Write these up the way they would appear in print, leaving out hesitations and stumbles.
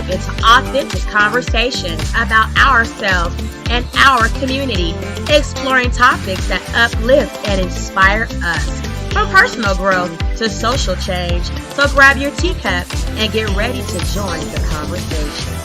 dive into authentic conversations about ourselves and our community, exploring topics that uplift and inspire us. From personal growth to social change. So grab your teacup and get ready to join the conversation.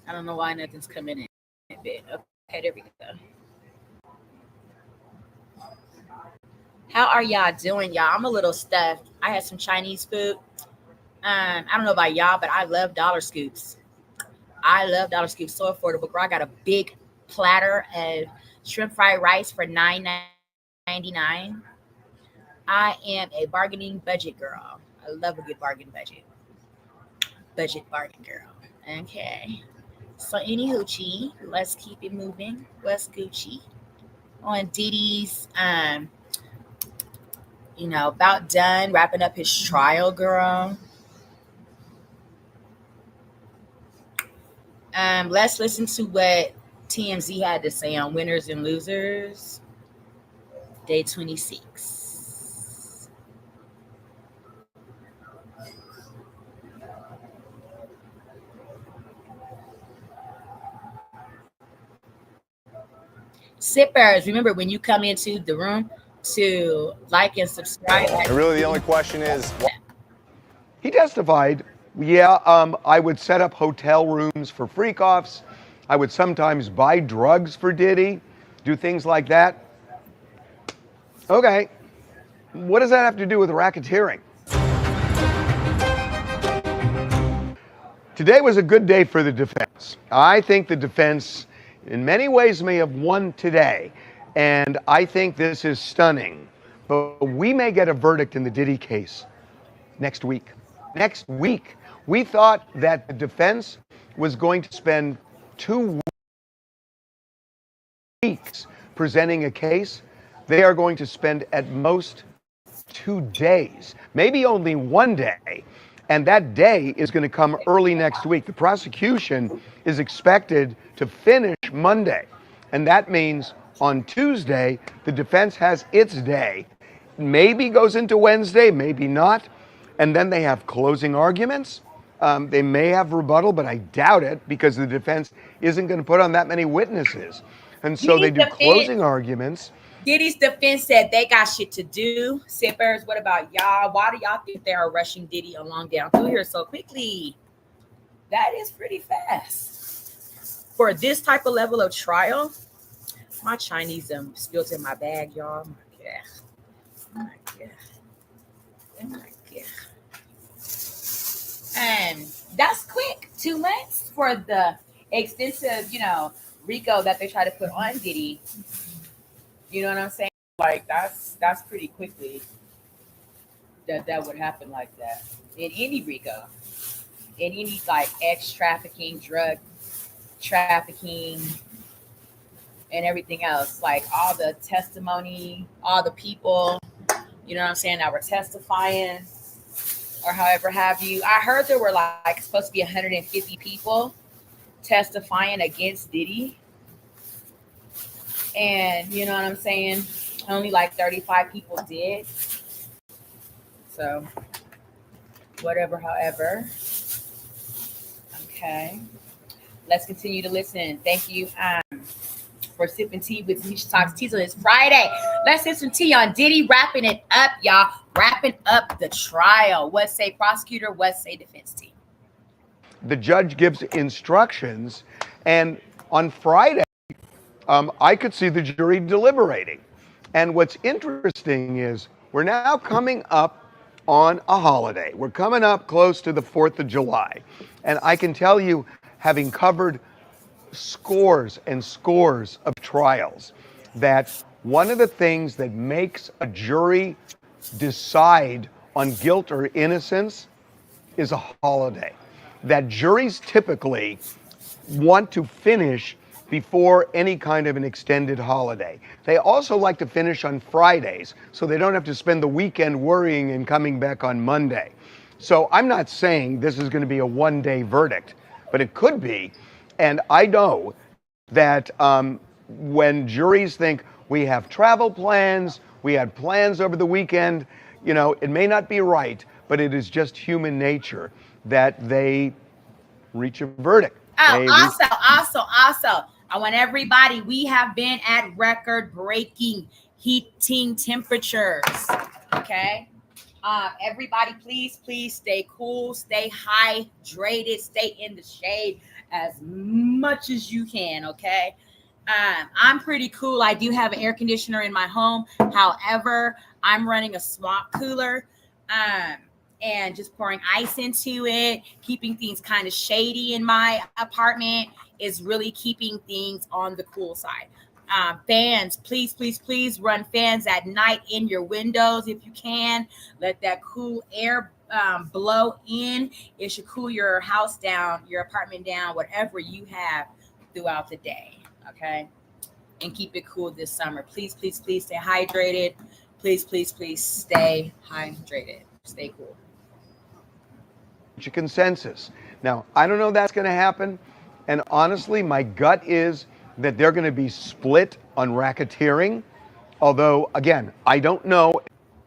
I don't know why nothing's coming in. Okay, there we go. How are y'all doing, y'all? I'm a little stuffed. I had some Chinese food. I don't know about y'all, but I love dollar scoops. I love dollar scoops. So affordable. Girl, I got a big platter of shrimp fried rice for $9.99. I am a bargaining budget girl. I love a good bargain budget. Budget bargain girl. Okay. So any hoochie, let's keep it moving. What's Gucci? On Diddy's about done wrapping up his trial, girl. Let's listen to what TMZ had to say on winners and losers, day 26. Sippers, remember when you come into the room to like and subscribe. And really, the only question is. He testified, I would set up hotel rooms for freak-offs. I would sometimes buy drugs for Diddy, do things like that. Okay, what does that have to do with racketeering? Today was a good day for the defense. I think the defense, in many ways, may have won today, and I think this is stunning. But we may get a verdict in the Diddy case next week. Next week. We thought that the defense was going to spend 2 weeks presenting a case. They are going to spend at most 2 days, maybe only 1 day. And that day is going to come early next week. The prosecution is expected to finish Monday. And that means on Tuesday, the defense has its day. Maybe goes into Wednesday, maybe not. And then they have closing arguments. They may have rebuttal, but I doubt it because the defense isn't going to put on that many witnesses. And so they do closing arguments. Diddy's defense said they got shit to do. Sippers, what about y'all? Why do y'all think they are rushing Diddy along down through here so quickly? That is pretty fast. For this type of level of trial, my Chinese spilled in my bag, y'all. Oh my God. Oh my God. Oh my God. That's quick. 2 months for the extensive, RICO that they try to put on Diddy. You know what I'm saying? Like that's pretty quickly that would happen like that in any RICO, in any like ex trafficking, drug trafficking, and everything else. Like all the testimony, all the people, you know what I'm saying, that were testifying. Or however have you. I heard there were like supposed to be 150 people testifying against Diddy. And you know what I'm saying? Only like 35 people did. So whatever, however. Okay. Let's continue to listen. Thank you for sipping tea with Nisha Talks Teas on this Friday. Let's sip some tea on Diddy wrapping it up, y'all. Wrapping up the trial. What say prosecutor? What say defense team? The judge gives instructions, and on Friday, I could see the jury deliberating. And what's interesting is we're now coming up on a holiday. We're coming up close to the 4th of July. And I can tell you, having covered scores and scores of trials, that one of the things that makes a jury decide on guilt or innocence is a holiday. That juries typically want to finish before any kind of an extended holiday. They also like to finish on Fridays so they don't have to spend the weekend worrying and coming back on Monday. So I'm not saying this is going to be a one-day verdict, but it could be. And I know that when juries think we have travel plans, we had plans over the weekend, it may not be right, but it is just human nature that they reach a verdict. Also, I want everybody, we have been at record-breaking heating temperatures, okay? Everybody, please stay cool, stay hydrated, stay in the shade as much as you can, okay? I'm pretty cool. I do have an air conditioner in my home. However, I'm running a swamp cooler and just pouring ice into it, keeping things kind of shady in my apartment is really keeping things on the cool side. Fans, please run fans at night in your windows if you can. Let that cool air blow in. It should cool your house down, your apartment down, whatever you have throughout the day. Okay, and keep it cool this summer. Please stay hydrated. Please stay hydrated. Stay cool. A consensus. Now, I don't know if that's going to happen, and honestly, my gut is that they're going to be split on racketeering. Although, again, I don't know,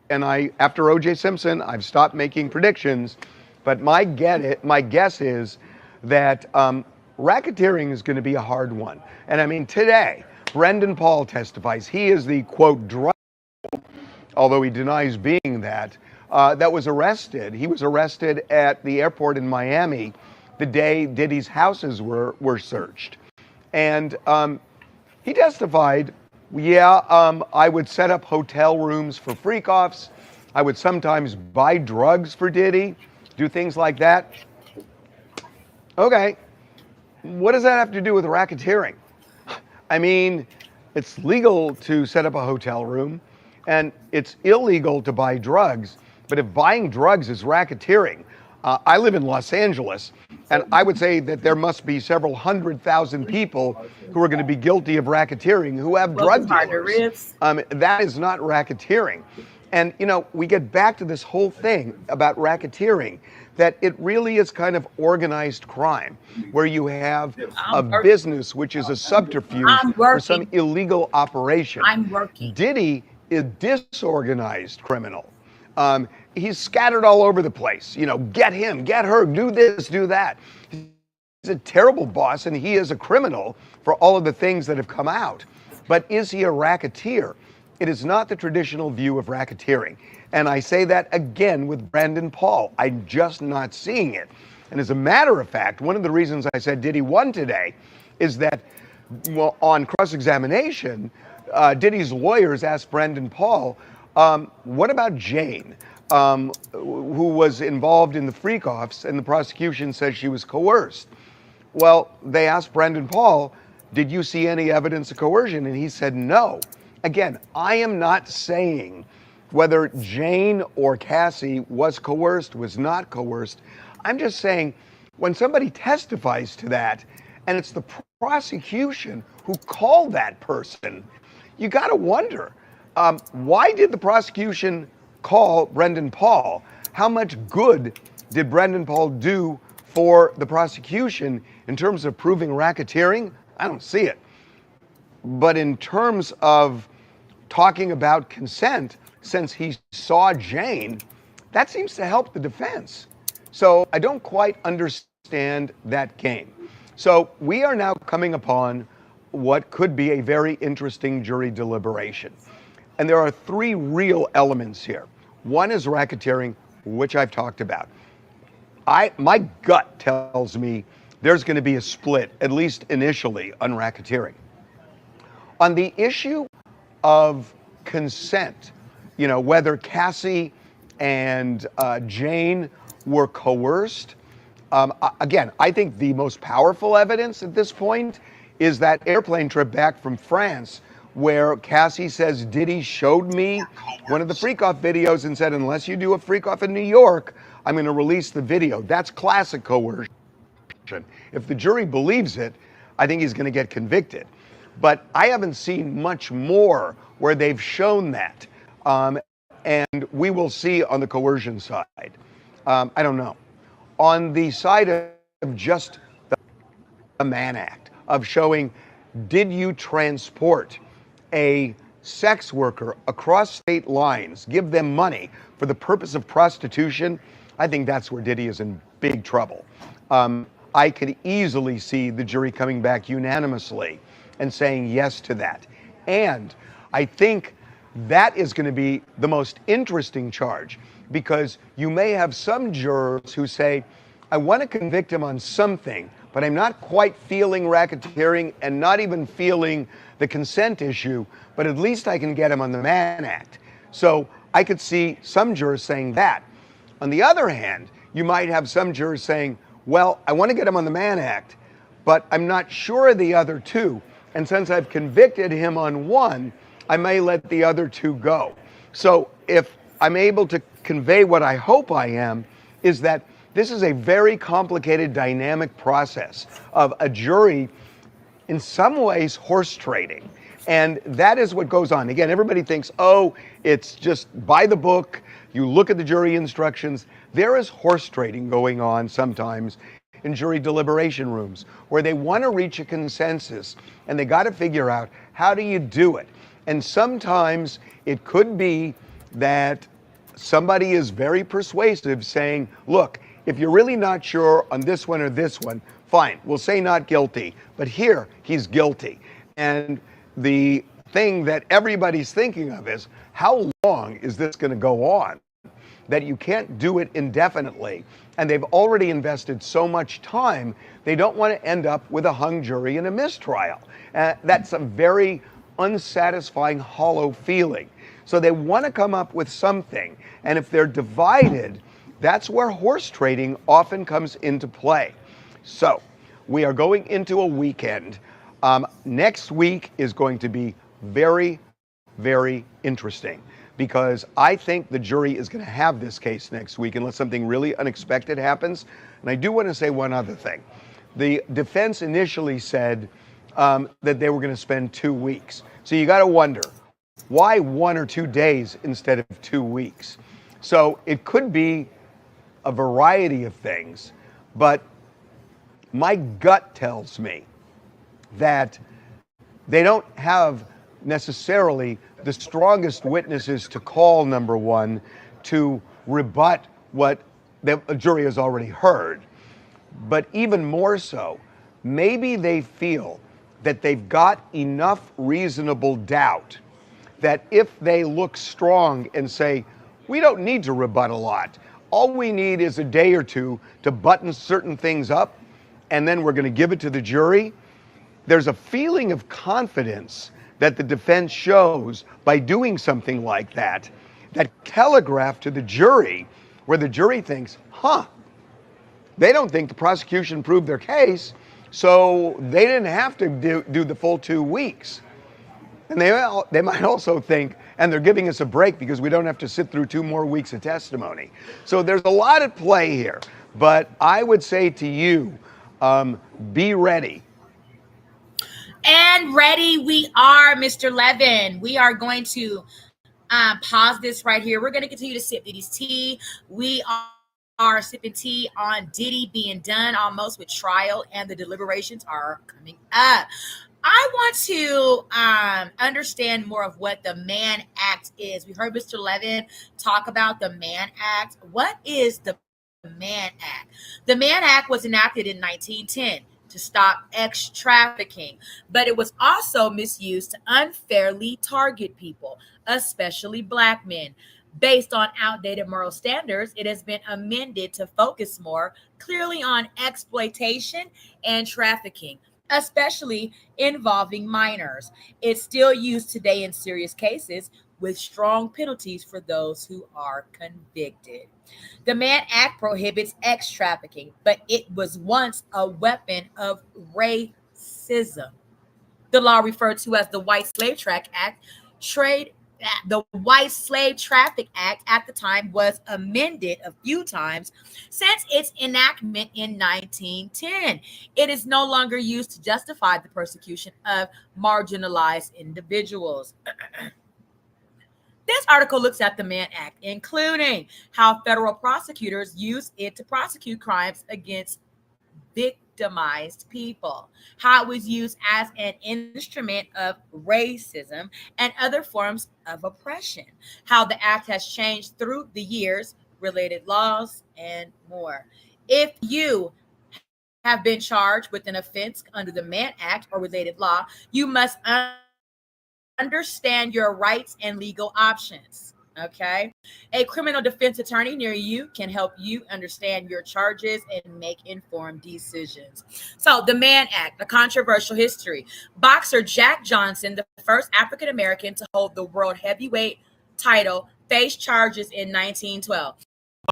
and after O.J. Simpson, I've stopped making predictions. But my guess is that racketeering is going to be a hard one. And I mean, today, Brendan Paul testifies. He is the, quote, drug, although he denies being that, that was arrested. He was arrested at the airport in Miami the day Diddy's houses were searched. And he testified, I would set up hotel rooms for freak-offs. I would sometimes buy drugs for Diddy, do things like that. Okay. What does that have to do with racketeering? I mean, it's legal to set up a hotel room, and it's illegal to buy drugs. But if buying drugs is racketeering, I live in Los Angeles, and I would say that there must be several 100,000 people who are going to be guilty of racketeering who have drug dealers. That is not racketeering. And, you know, we get back to this whole thing about racketeering, that it really is kind of organized crime, where you have a business which is a subterfuge for some illegal operation. Diddy is disorganized criminal. He's scattered all over the place. You know, get him, get her, do this, do that. He's a terrible boss, and he is a criminal for all of the things that have come out. But is he a racketeer? It is not the traditional view of racketeering. And I say that again with Brendan Paul. I'm just not seeing it. And as a matter of fact, one of the reasons I said Diddy won today is that, well, on cross-examination, Diddy's lawyers asked Brendan Paul, what about Jane, who was involved in the freak-offs, and the prosecution says she was coerced? Well, they asked Brendan Paul, did you see any evidence of coercion? And he said no. Again, I am not saying whether Jane or Cassie was coerced, was not coerced. I'm just saying when somebody testifies to that, and it's the prosecution who called that person, you got to wonder, why did the prosecution call Brendan Paul? How much good did Brendan Paul do for the prosecution in terms of proving racketeering? I don't see it. But in terms of talking about consent, since he saw Jane, that seems to help the defense. So I don't quite understand that game. So we are now coming upon what could be a very interesting jury deliberation. And there are three real elements here. One is racketeering, which I've talked about. My gut tells me there's going to be a split, at least initially, on racketeering. On the issue of consent, you know, whether Cassie and Jane were coerced, again, I think the most powerful evidence at this point is that airplane trip back from France, where Cassie says Diddy showed me one of the freak-off videos and said, unless you do a freak-off in New York, I'm going to release the video. That's classic coercion. If the jury believes it, I think he's going to get convicted. But I haven't seen much more where they've shown that. And we will see on the coercion side. I don't know. On the side of just the Mann Act, of showing, did you transport a sex worker across state lines, give them money for the purpose of prostitution? I think that's where Diddy is in big trouble. I could easily see the jury coming back unanimously and saying yes to that. And I think that is going to be the most interesting charge, because you may have some jurors who say, I want to convict him on something, but I'm not quite feeling racketeering and not even feeling the consent issue, but at least I can get him on the Mann Act. So I could see some jurors saying that. On the other hand, you might have some jurors saying, well, I want to get him on the Mann Act, but I'm not sure of the other two. And since I've convicted him on one, I may let the other two go. So if I'm able to convey what I hope I am, is that this is a very complicated, dynamic process of a jury, in some ways, horse trading. And that is what goes on. Again, everybody thinks, oh, it's just by the book, you look at the jury instructions. There is horse trading going on sometimes in jury deliberation rooms where they want to reach a consensus and they got to figure out, how do you do it? And sometimes it could be that somebody is very persuasive saying, look, if you're really not sure on this one or this one, fine, we'll say not guilty, but here he's guilty. And the thing that everybody's thinking of is, how long is this going to go on? That you can't do it indefinitely. And they've already invested so much time, they don't want to end up with a hung jury and a mistrial. That's a very unsatisfying, hollow feeling. So they want to come up with something. And if they're divided, that's where horse trading often comes into play. So we are going into a weekend. Next week is going to be very, very interesting, because I think the jury is going to have this case next week unless something really unexpected happens. And I do want to say one other thing. The defense initially said that they were going to spend 2 weeks. So you got to wonder, why 1 or 2 days instead of 2 weeks? So it could be a variety of things, but my gut tells me that they don't have necessarily the strongest witnesses to call, number one, to rebut what the jury has already heard. But even more so, maybe they feel that they've got enough reasonable doubt that if they look strong and say, we don't need to rebut a lot, all we need is a day or two to button certain things up, and then we're going to give it to the jury. There's a feeling of confidence that the defense shows by doing something like that, that telegraph to the jury, where the jury thinks, they don't think the prosecution proved their case, so they didn't have to do the full 2 weeks. And they might also think, and they're giving us a break because we don't have to sit through 2 more weeks of testimony. So there's a lot at play here. But I would say to you, be ready. And ready we are, Mr. Levin. We are going to pause this right here. We're going to continue to sip Diddy's tea. We are sipping tea on Diddy being done almost with trial, and the deliberations are coming up. I want to understand more of what the Mann Act is. We heard Mr. Levin talk about the Mann Act. What is the Mann Act? The Mann Act was enacted in 1910 to stop trafficking, but it was also misused to unfairly target people, especially Black men. Based on outdated moral standards, it has been amended to focus more clearly on exploitation and trafficking, especially involving minors. It's still used today in serious cases with strong penalties for those who are convicted. The Mann Act prohibits sex trafficking, but it was once a weapon of racism. The law referred to as the White Slave Traffic Act, the White Slave Traffic Act at the time was amended a few times since its enactment in 1910. It is no longer used to justify the persecution of marginalized individuals. This article looks at the Mann Act, including how federal prosecutors use it to prosecute crimes against victimized people, how it was used as an instrument of racism and other forms of oppression, how the act has changed through the years, related laws, and more. If you have been charged with an offense under the Mann Act or related law, you must understand your rights and legal options. Okay. A criminal defense attorney near you can help you understand your charges and make informed decisions. So, the Mann Act, a controversial history. Boxer Jack Johnson, the first African American to hold the world heavyweight title, faced charges in 1912,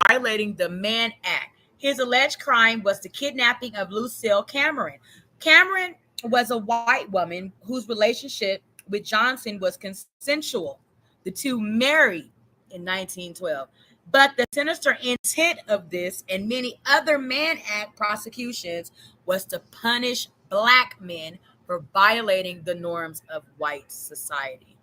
violating the Mann Act. His alleged crime was the kidnapping of Lucille Cameron. Cameron was a white woman whose relationship with Johnson was consensual. The two married in 1912. But the sinister intent of this and many other Mann Act prosecutions was to punish black men for violating the norms of white society.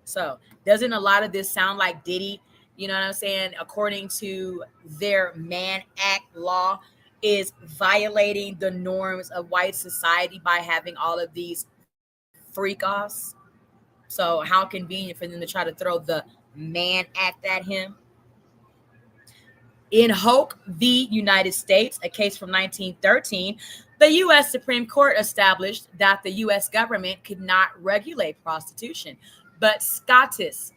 So, doesn't a lot of this sound like Diddy? You know what I'm saying? According to their Mann Act law, is violating the norms of white society by having all of these freak offs. So how convenient for them to try to throw the Mann Act at him. In Hoke v. United States, a case from 1913, the U.S. Supreme Court established that the U.S. government could not regulate prostitution, but SCOTUS,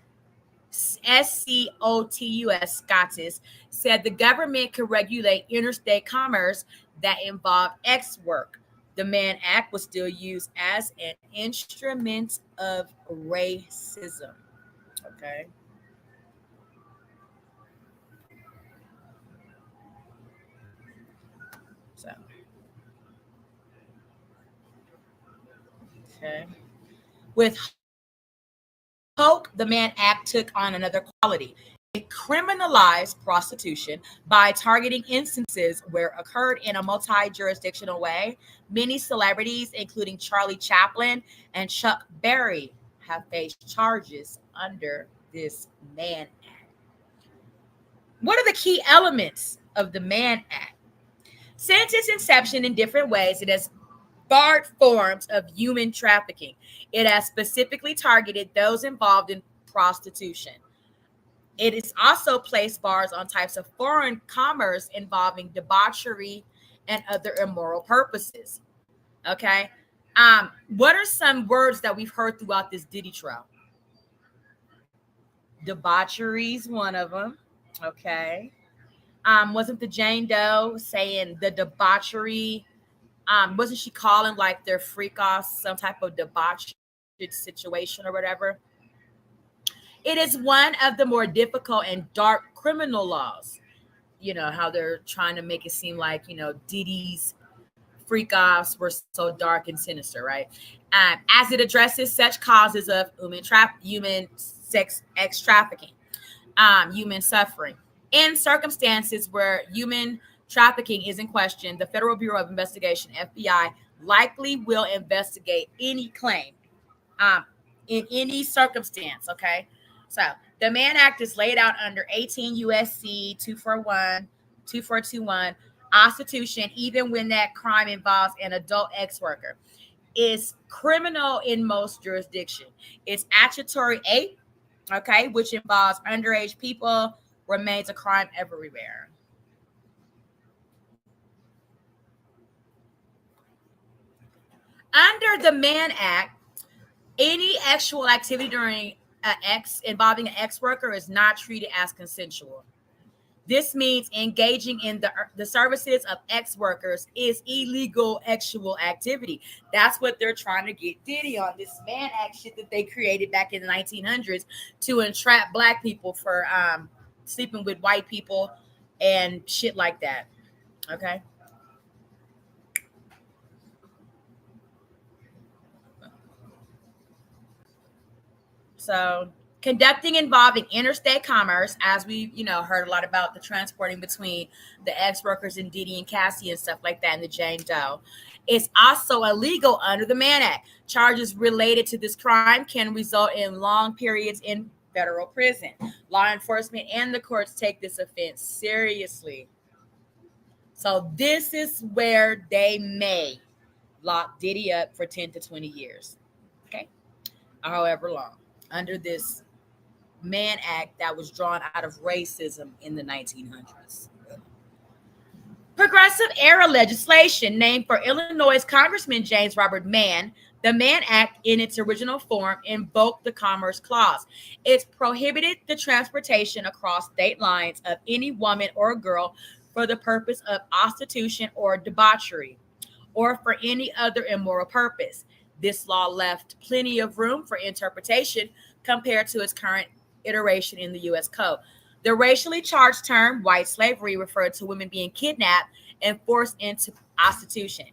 SCOTUS, SCOTUS, said the government could regulate interstate commerce that involved X work. The Mann Act was still used as an instrument of racism. Okay. So, okay. With Hoke, the Mann Act took on another quality. It criminalized prostitution by targeting instances where it occurred in a multi-jurisdictional way. Many celebrities, including Charlie Chaplin and Chuck Berry, have faced charges under this Mann Act. What are the key elements of the Mann Act? Since its inception in different ways, it has barred forms of human trafficking. It has specifically targeted those involved in prostitution. It is also placed bars on types of foreign commerce involving debauchery and other immoral purposes. Okay. What are some words that we've heard throughout this Diddy trial? Debauchery is one of them. Okay. Wasn't the Jane Doe saying the debauchery? Wasn't she calling like their freak off some type of debauched situation or whatever? It is one of the more difficult and dark criminal laws. You know, how they're trying to make it seem like, Diddy's freak offs were so dark and sinister, right? As it addresses such causes of human sex trafficking, human suffering. In circumstances where human trafficking is in question, the Federal Bureau of Investigation, FBI, likely will investigate any claim in any circumstance, okay? So the Mann Act is laid out under 18 USC 2421, prostitution, even when that crime involves an adult ex worker, is criminal in most jurisdictions. It's statutory 8, okay, which involves underage people, remains a crime everywhere. Under the Mann Act, any sexual activity during involving an ex worker is not treated as consensual. This means engaging in the services of ex workers is illegal sexual activity. That's what they're trying to get Diddy on, this Mann Act shit that they created back in the 1900s to entrap black people for sleeping with white people and shit like that. Okay. So conducting involving interstate commerce, as we, heard a lot about the transporting between the ex-workers and Diddy and Cassie and stuff like that, and the Jane Doe, is also illegal under the Mann Act. Charges related to this crime can result in long periods in federal prison. Law enforcement and the courts take this offense seriously. So this is where they may lock Diddy up for 10 to 20 years. Okay. However long. Under this Mann Act that was drawn out of racism in the 1900s. Progressive era legislation named for Illinois Congressman James Robert Mann The Mann Act, in its original form, invoked the Commerce Clause. It prohibited the transportation across state lines of any woman or girl for the purpose of prostitution or debauchery, or for any other immoral purpose. This law left plenty of room for interpretation compared to its current iteration in the U.S. Code. The racially charged term white slavery referred to women being kidnapped and forced into prostitution.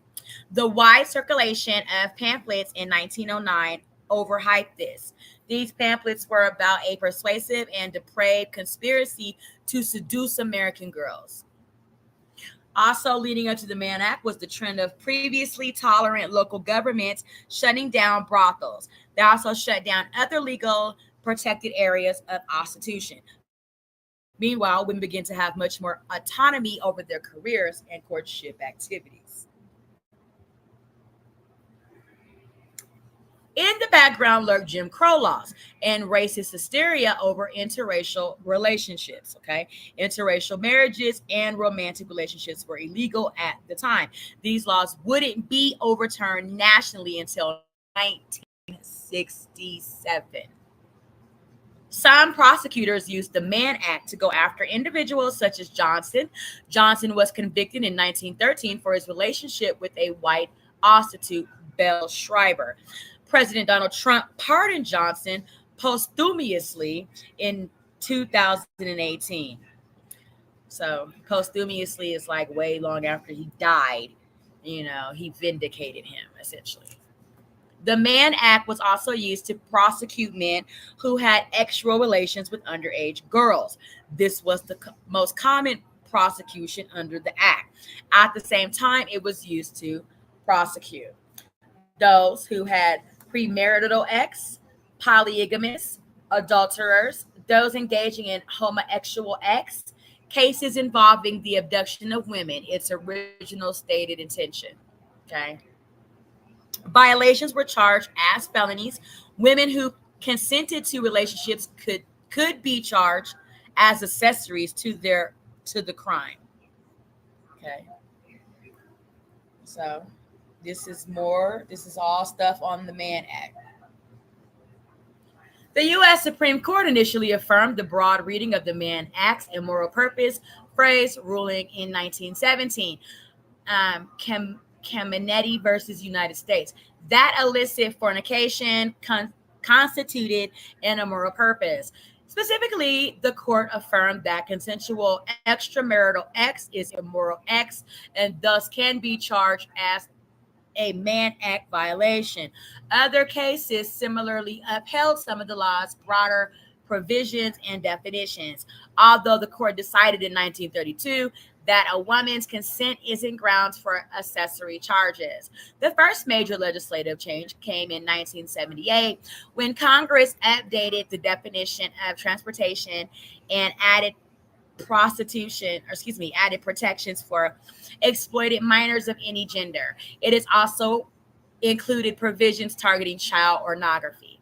The wide circulation of pamphlets in 1909 overhyped this. These pamphlets were about a persuasive and depraved conspiracy to seduce American girls. Also leading up to the Mann Act was the trend of previously tolerant local governments shutting down brothels. They also shut down other legal protected areas of prostitution. Meanwhile, women began to have much more autonomy over their careers and courtship activities. In the background lurked Jim Crow laws and racist hysteria over interracial relationships. Interracial marriages and romantic relationships were illegal at the time. These laws wouldn't be overturned nationally until 1967. Some prosecutors used the Mann Act to go after individuals such as Johnson. Johnson was convicted in 1913 for his relationship with a white prostitute, Belle Schreiber. President Donald Trump pardoned Johnson posthumously in 2018. So posthumously is like way long after he died. He vindicated him, essentially. The Mann Act was also used to prosecute men who had sexual relations with underage girls. This was the most common prosecution under the act. At the same time, it was used to prosecute those who had premarital sex, polygamists, adulterers, those engaging in homosexual acts, cases involving the abduction of women, its original stated intention. Violations were charged as felonies. Women who consented to relationships could be charged as accessories to the crime. So this is all stuff on the Mann Act. The U.S. Supreme Court initially affirmed the broad reading of the Mann Act's immoral purpose phrase, ruling in 1917, Caminetti versus United States, that illicit fornication constituted an immoral purpose. Specifically, the court affirmed that consensual extramarital acts is immoral acts and thus can be charged as a Mann Act violation. Other cases similarly upheld some of the law's broader provisions and definitions. Although the court decided in 1932 that a woman's consent isn't grounds for accessory charges. The first major legislative change came in 1978 when Congress updated the definition of transportation and added protections for exploited minors of any gender. It has also included provisions targeting child pornography.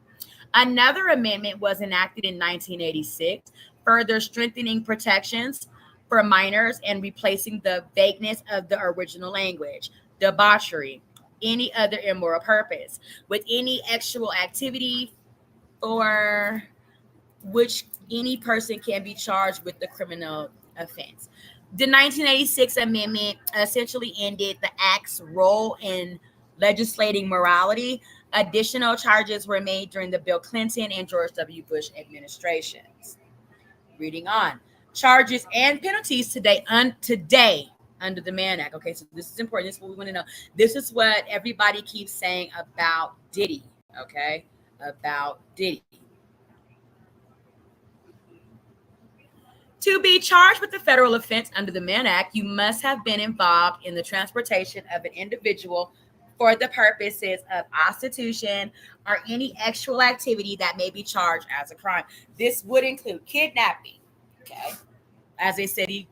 Another amendment was enacted in 1986, further strengthening protections for minors and replacing the vagueness of the original language, debauchery, any other immoral purpose, with any sexual activity for which any person can be charged with the criminal offense. The 1986 amendment essentially ended the Act's role in legislating morality. Additional charges were made during the Bill Clinton and George W. Bush administrations. Reading on. Charges and penalties today under the Mann Act. Okay, so this is important. This is what we want to know. This is what everybody keeps saying about Diddy. Okay, about Diddy. To be charged with the federal offense under the Mann Act, you must have been involved in the transportation of an individual for the purposes of prostitution or any sexual activity that may be charged as a crime. This would include kidnapping, okay, as they said he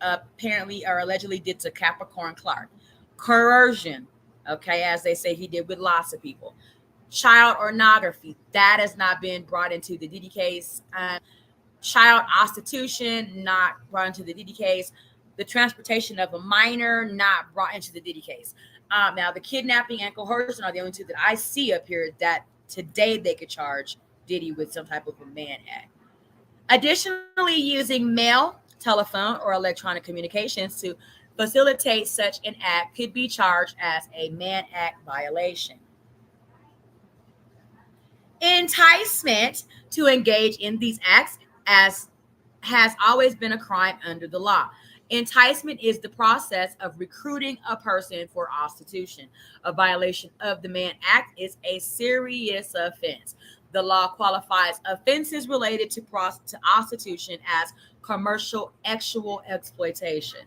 apparently or allegedly did to Capricorn Clark. Coercion, okay, as they say he did with lots of people. Child pornography, that has not been brought into the Diddy case. Child prostitution, not brought into the Diddy case. The transportation of a minor, not brought into the Diddy case. Now, the kidnapping and coercion are the only two that I see up here that today they could charge Diddy with some type of a Mann Act. Additionally, using mail, telephone, or electronic communications to facilitate such an act could be charged as a Mann Act violation. Enticement to engage in these acts as has always been a crime under the law. Enticement is the process of recruiting a person for prostitution. A violation of the Mann Act is a serious offense. The law qualifies offenses related to prostitution as commercial sexual exploitation.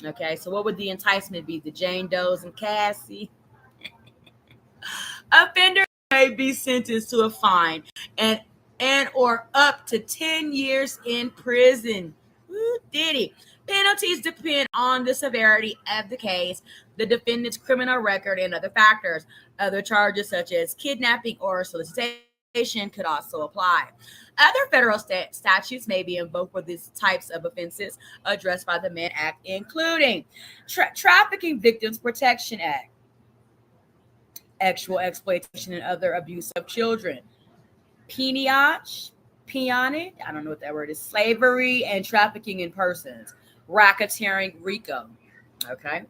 Okay, so what would the enticement be? The Jane Does and Cassie? Offender may be sentenced to a fine and or up to 10 years in prison. Ooh, Diddy. Penalties depend on the severity of the case, the defendant's criminal record, and other factors. Other charges such as kidnapping or solicitation could also apply. Other federal statutes may be invoked for these types of offenses addressed by the Mann Act, including Trafficking Victims Protection Act, sexual exploitation and other abuse of children, peonage, I don't know what that word is, slavery and trafficking in persons, racketeering, RICO. Okay.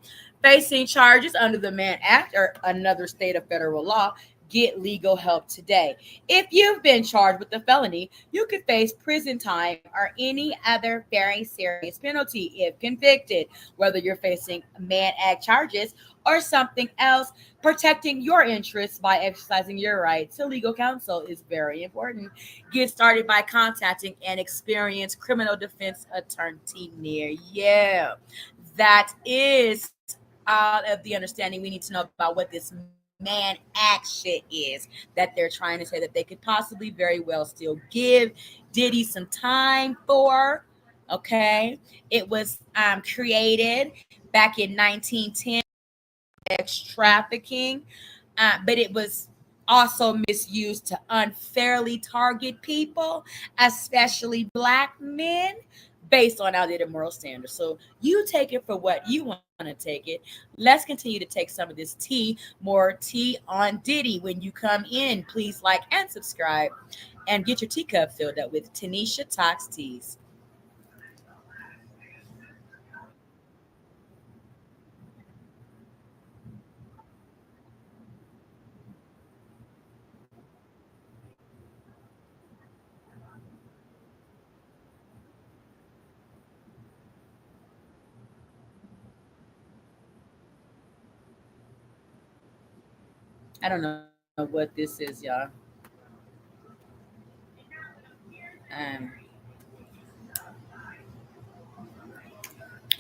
Facing charges under the Mann Act or another state of federal law, get legal help today. If you've been charged with a felony, you could face prison time or any other very serious penalty if convicted, whether you're facing Mann Act charges or something else. Protecting your interests by exercising your right to legal counsel is very important. Get started by contacting an experienced criminal defense attorney near you. That is all of the understanding we need to know about what this Mann Act shit is that they're trying to say that they could possibly very well still give Diddy some time for. Okay, it was created back in 1910, sex trafficking, but it was also misused to unfairly target people, especially Black men, based on outdated moral standards. So you take it for what you want to take it. Let's continue to take some of this tea, more tea on Diddy. When you come in, please like and subscribe and get your teacup filled up with Tanisha Talks Teas. I don't know what this is, y'all. Um,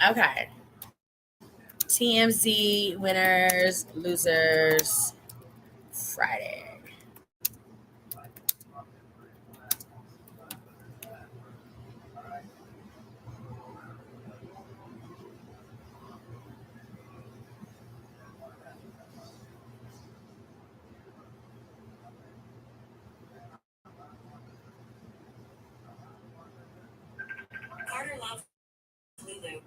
okay. TMZ winners, losers, Friday. Carter loves Lulu.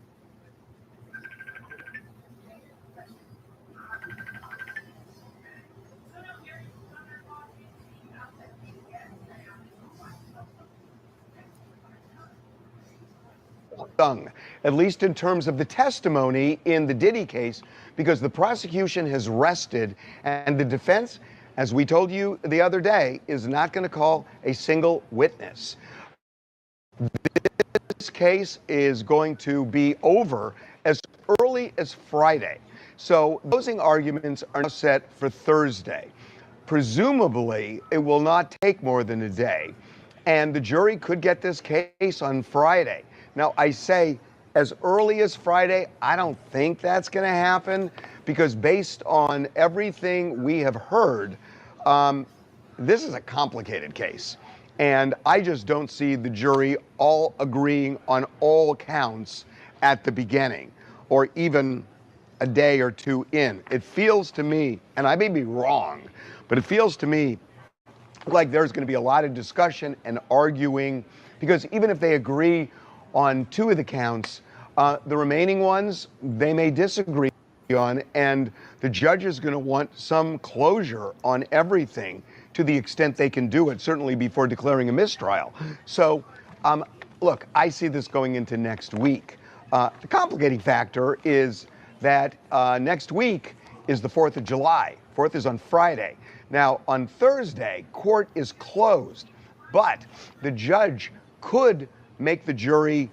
Done, at least in terms of the testimony in the Diddy case, because the prosecution has rested and the defense, as we told you the other day, is not going to call a single witness. This case is going to be over as early as Friday. So closing arguments are now set for Thursday. Presumably, it will not take more than a day, and the jury could get this case on Friday. Now, I say as early as Friday, I don't think that's going to happen, because based on everything we have heard, this is a complicated case. And I just don't see the jury all agreeing on all counts at the beginning, or even a day or two in. It feels to me, and I may be wrong, but it feels to me like there's going to be a lot of discussion and arguing, because even if they agree on two of the counts, the remaining ones, they may disagree. on, and the judge is going to want some closure on everything to the extent they can do it, certainly before declaring a mistrial. So, look, I see this going into next week. The complicating factor is that next week is the 4th of July. 4th is on Friday. Now, on Thursday, court is closed, but the judge could make the jury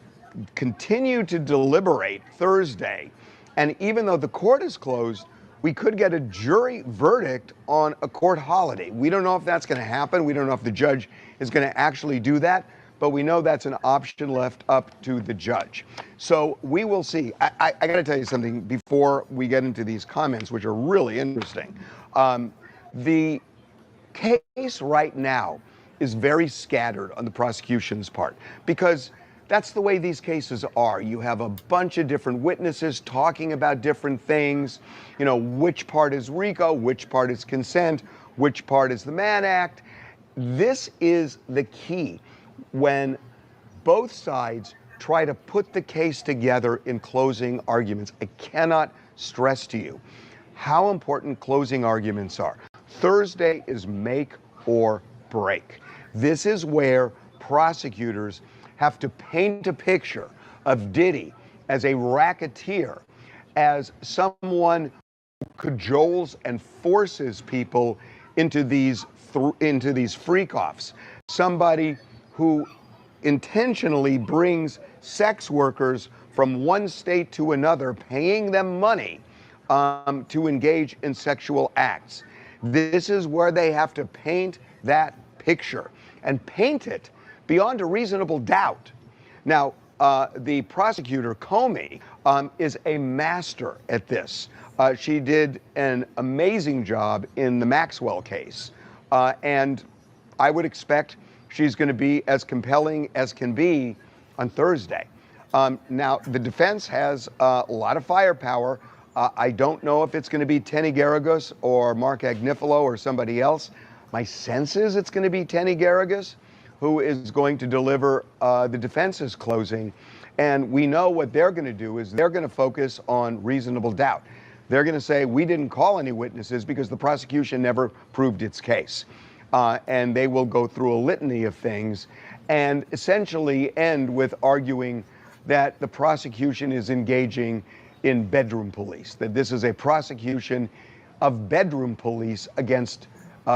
continue to deliberate Thursday. And even though the court is closed, we could get a jury verdict on a court holiday. We don't know if that's going to happen. We don't know if the judge is going to actually do that, but we know that's an option left up to the judge. So we will see. I got to tell you something before we get into these comments, which are really interesting. The case right now is very scattered on the prosecution's part because that's the way these cases are. You have a bunch of different witnesses talking about different things. You know, which part is RICO, which part is consent, which part is the Mann Act. This is the key when both sides try to put the case together in closing arguments. I cannot stress to you how important closing arguments are. Thursday is make or break. This is where prosecutors have to paint a picture of Diddy as a racketeer, as someone who cajoles and forces people into these freak-offs, somebody who intentionally brings sex workers from one state to another, paying them money to engage in sexual acts. This is where they have to paint that picture and paint it beyond a reasonable doubt. Now, the prosecutor, Comey, is a master at this. She did an amazing job in the Maxwell case, and I would expect she's going to be as compelling as can be on Thursday. Now, the defense has a lot of firepower. I don't know if it's going to be Tenny Garagos or Mark Agnifilo or somebody else. My sense is it's going to be Tenny Garagos who is going to deliver the defense's closing. And we know what they're going to do is they're going to focus on reasonable doubt. They're going to say, we didn't call any witnesses because the prosecution never proved its case. And they will go through a litany of things and essentially end with arguing that the prosecution is engaging in bedroom police, that this is a prosecution of bedroom police against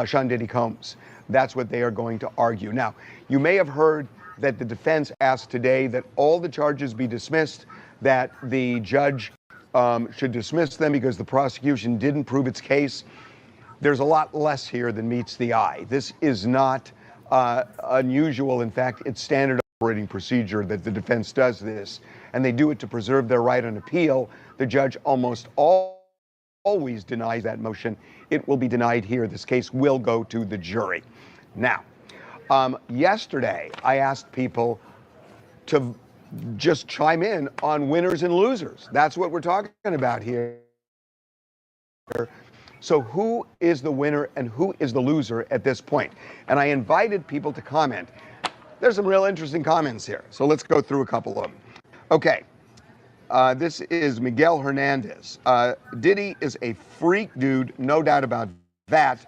Sean Diddy Combs. That's what they are going to argue. Now, you may have heard that the defense asked today that all the charges be dismissed, that the judge should dismiss them because the prosecution didn't prove its case. There's a lot less here than meets the eye. This is not unusual. In fact, it's standard operating procedure that the defense does this, and they do it to preserve their right on appeal. The judge almost always denies that motion. It will be denied here. This case will go to the jury. Now, yesterday, I asked people to just chime in on winners and losers. That's what we're talking about here. So who is the winner and who is the loser at this point? And I invited people to comment. There's some real interesting comments here. So let's go through a couple of them. Okay. This is Miguel Hernandez. Diddy is a freak dude, no doubt about that.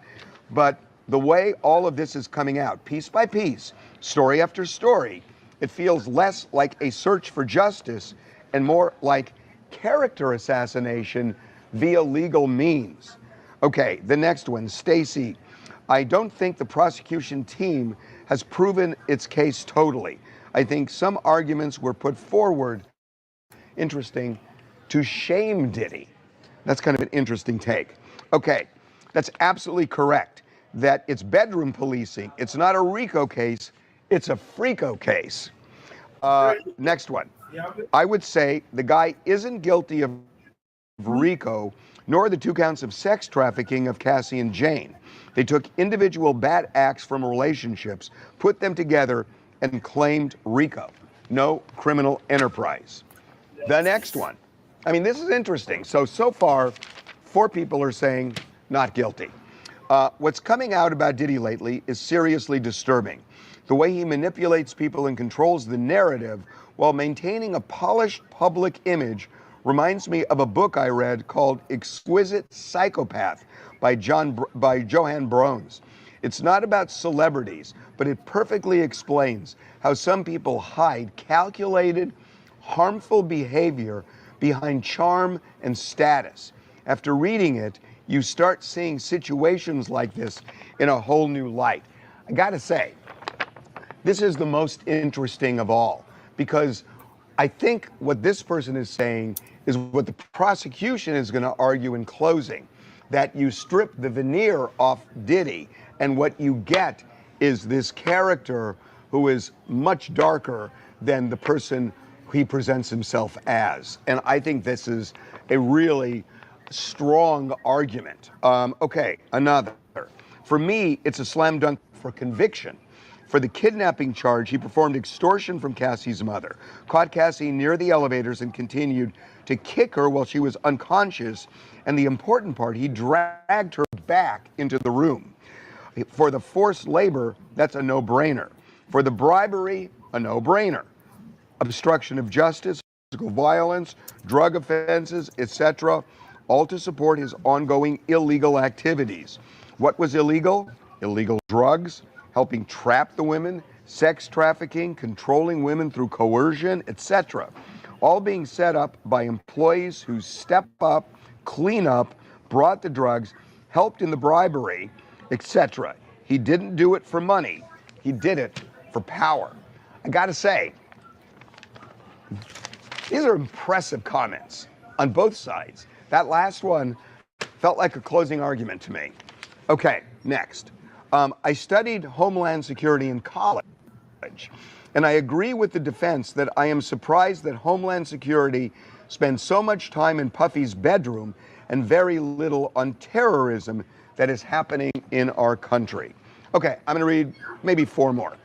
But the way all of this is coming out, piece by piece, story after story, it feels less like a search for justice and more like character assassination via legal means. Okay, the next one, Stacy. I don't think the prosecution team has proven its case totally. I think some arguments were put forward, interesting, to shame Diddy. That's kind of an interesting take. Okay, that's absolutely correct, that it's bedroom policing. It's not a RICO case, it's a FRICO case. Next one. I would say the guy isn't guilty of RICO, nor the 2 counts of sex trafficking of Cassie and Jane. They took individual bad acts from relationships, put them together, and claimed RICO. No criminal enterprise. The next one. I mean, this is interesting. So far, 4 people are saying not guilty. What's coming out about Diddy lately is seriously disturbing. The way he manipulates people and controls the narrative while maintaining a polished public image reminds me of a book I read called Exquisite Psychopath by Johann Brones. It's not about celebrities, but it perfectly explains how some people hide calculated, harmful behavior behind charm and status. After reading it, you start seeing situations like this in a whole new light. I gotta say, this is the most interesting of all, because I think what this person is saying is what the prosecution is going to argue in closing, that you strip the veneer off Diddy and what you get is this character who is much darker than the person he presents himself as. And I think this is a really strong argument. Okay, another. For me, it's a slam dunk for conviction. For the kidnapping charge, he performed extortion from Cassie's mother, caught Cassie near the elevators and continued to kick her while she was unconscious. And the important part, he dragged her back into the room. For the forced labor, that's a no-brainer. For the bribery, a no-brainer. Obstruction of justice, physical violence, drug offenses, etc., all to support his ongoing illegal activities. What was illegal? Illegal drugs, helping trap the women, sex trafficking, controlling women through coercion, etc. All being set up by employees who step up, clean up, brought the drugs, helped in the bribery, etc. He didn't do it for money. He did it for power. I gotta say, these are impressive comments on both sides. That last one felt like a closing argument to me. Okay, next. I studied Homeland Security in college, and I agree with the defense that I am surprised that Homeland Security spends so much time in Puffy's bedroom and very little on terrorism that is happening in our country. Okay, I'm going to read maybe 4 more.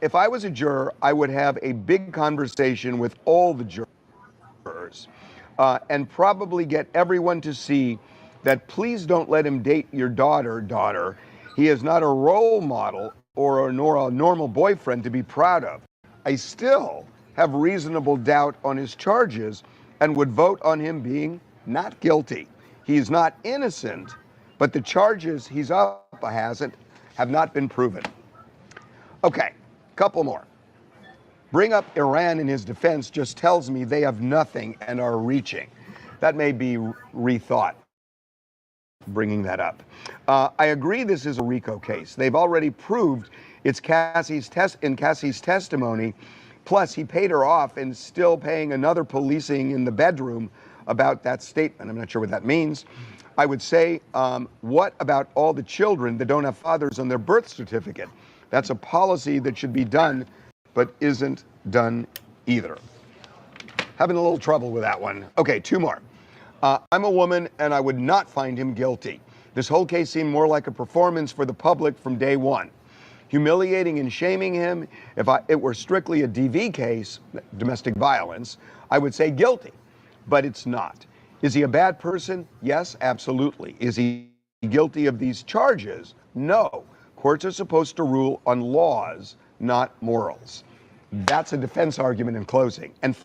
If I was a juror, I would have a big conversation with all the jurors and probably get everyone to see that please don't let him date your daughter. He is not a role model or a normal boyfriend to be proud of. I still have reasonable doubt on his charges and would vote on him being not guilty. He is not innocent, but the charges he's up have not been proven. Okay, couple more. Bring up Iran in his defense just tells me they have nothing and are reaching. That may be rethought, bringing that up. I agree this is a RICO case. They've already proved it's Cassie's testimony. Plus, he paid her off and still paying another policing in the bedroom about that statement. I'm not sure what that means. I would say, what about all the children that don't have fathers on their birth certificate? That's a policy that should be done, but isn't done either. Having a little trouble with that one. Okay, 2 more. I'm a woman and I would not find him guilty. This whole case seemed more like a performance for the public from day one. Humiliating and shaming him. If it were strictly a DV case, domestic violence, I would say guilty, but it's not. Is he a bad person? Yes, absolutely. Is he guilty of these charges? No. Courts are supposed to rule on laws, not morals. That's a defense argument in closing. And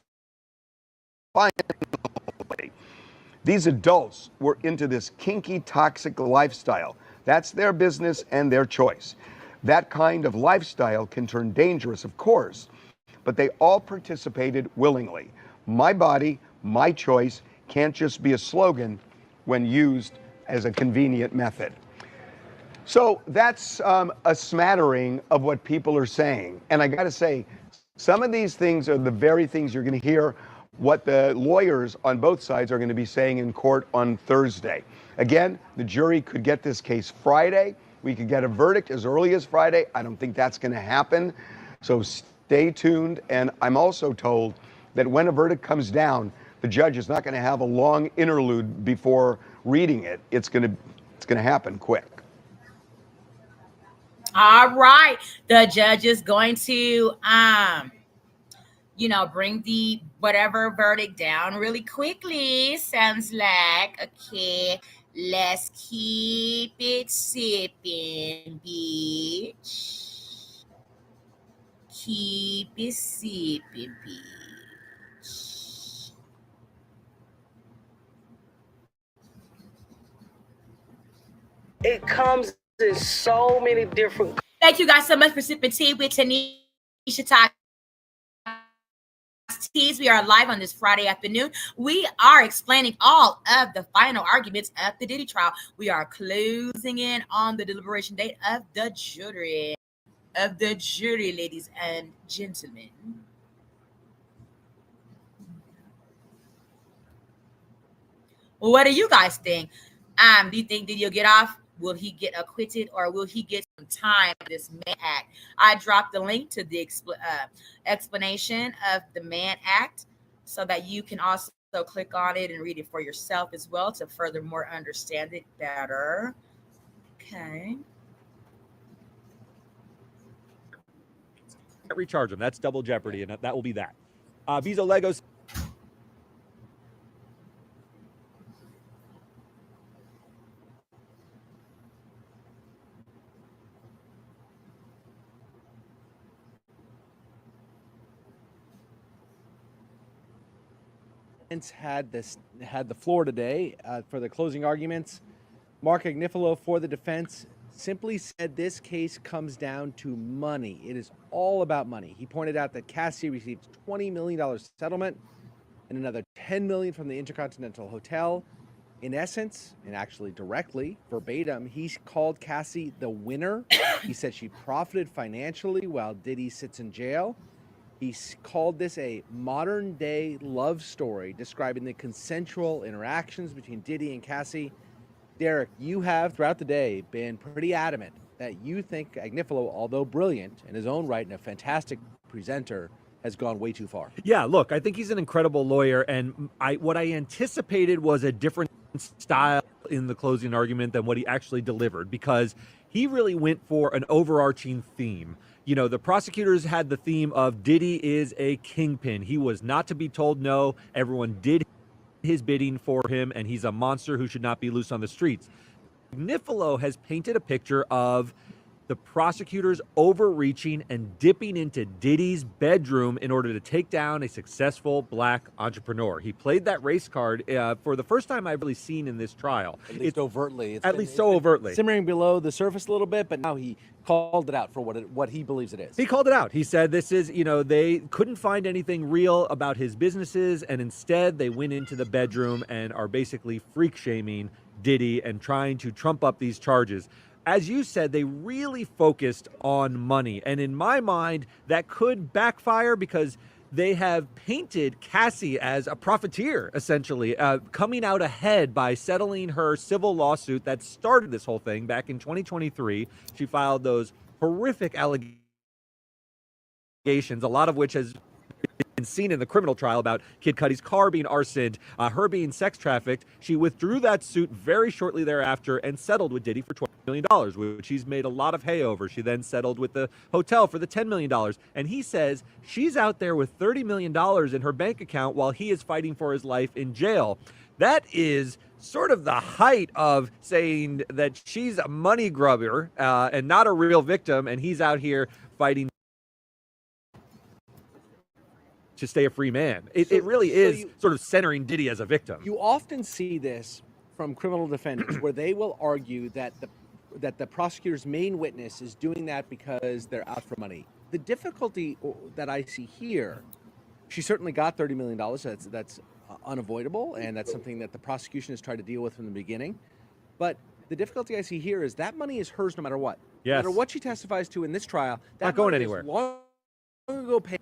finally, these adults were into this kinky, toxic lifestyle. That's their business and their choice. That kind of lifestyle can turn dangerous, of course, but they all participated willingly. My body, my choice can't just be a slogan when used as a convenient method. So that's a smattering of what people are saying. And I got to say, some of these things are the very things you're going to hear what the lawyers on both sides are going to be saying in court on Thursday. Again, the jury could get this case Friday. We could get a verdict as early as Friday. I don't think that's going to happen. So stay tuned. And I'm also told that when a verdict comes down, the judge is not going to have a long interlude before reading it. It's going to happen quick. All right. The judge is going to bring the whatever verdict down really quickly. Sounds like, okay, let's keep it sipping, bitch. Keep it sipping, bitch. It comes in so many different. Thank you guys so much for sipping tea with Tanisha Talks Teas. We are live on this Friday afternoon. We are explaining all of the final arguments of the Diddy trial. We are closing in on the deliberation date of the jury. Ladies and gentlemen. What do you guys think? Do you think Diddy will get off? Will he get acquitted, or will he get some time for this Mann Act? I dropped the link to the explanation of the Mann Act so that you can also click on it and read it for yourself as well to furthermore understand it better. Okay. Recharge them. That's double jeopardy, and that will be that. Visa Legos. Had the floor today for the closing arguments. Mark Agnifilo for the defense simply said this case comes down to money. It is all about money. He pointed out that Cassie received $20 million settlement and another $10 million from the Intercontinental Hotel. In essence, and actually directly, verbatim, he called Cassie the winner. He said she profited financially while Diddy sits in jail. He called this a modern-day love story, describing the consensual interactions between Diddy and Cassie. Derek, you have, throughout the day, been pretty adamant that you think Agnifilo, although brilliant in his own right and a fantastic presenter, has gone way too far. Yeah, look, I think he's an incredible lawyer, and what I anticipated was a different style in the closing argument than what he actually delivered, because he really went for an overarching theme. You know, the prosecutors had the theme of Diddy is a kingpin. He was not to be told no. Everyone did his bidding for him, and he's a monster who should not be loose on the streets. Agnifilo has painted a picture of the prosecutors overreaching and dipping into Diddy's bedroom in order to take down a successful black entrepreneur. He played that race card for the first time I've really seen in this trial. At least overtly. At least so overtly. Simmering below the surface a little bit, but now he called it out for what he believes it is. He called it out. He said this is, you know, they couldn't find anything real about his businesses, and instead they went into the bedroom and are basically freak shaming Diddy and trying to trump up these charges. As you said, they really focused on money. And in my mind, that could backfire because they have painted Cassie as a profiteer, essentially, coming out ahead by settling her civil lawsuit that started this whole thing back in 2023. She filed those horrific allegations, a lot of which has been seen in the criminal trial about Kid Cudi's car being arsoned, her being sex trafficked. She withdrew that suit very shortly thereafter and settled with Diddy for $20 million, which he's made a lot of hay over. She then settled with the hotel for the $10 million. And he says she's out there with $30 million in her bank account while he is fighting for his life in jail. That is sort of the height of saying that she's a money grubber and not a real victim, and he's out here fighting to stay a free man. It really is sort of centering Diddy as a victim. You often see this from criminal defendants where they will argue that the prosecutor's main witness is doing that because they're out for money. The difficulty that I see here, she certainly got $30 million. That's unavoidable, and that's something that the prosecution has tried to deal with from the beginning. But the difficulty I see here is that money is hers no matter what. Yes. No matter what she testifies to in this trial, that not going money anywhere. Is long ago paid,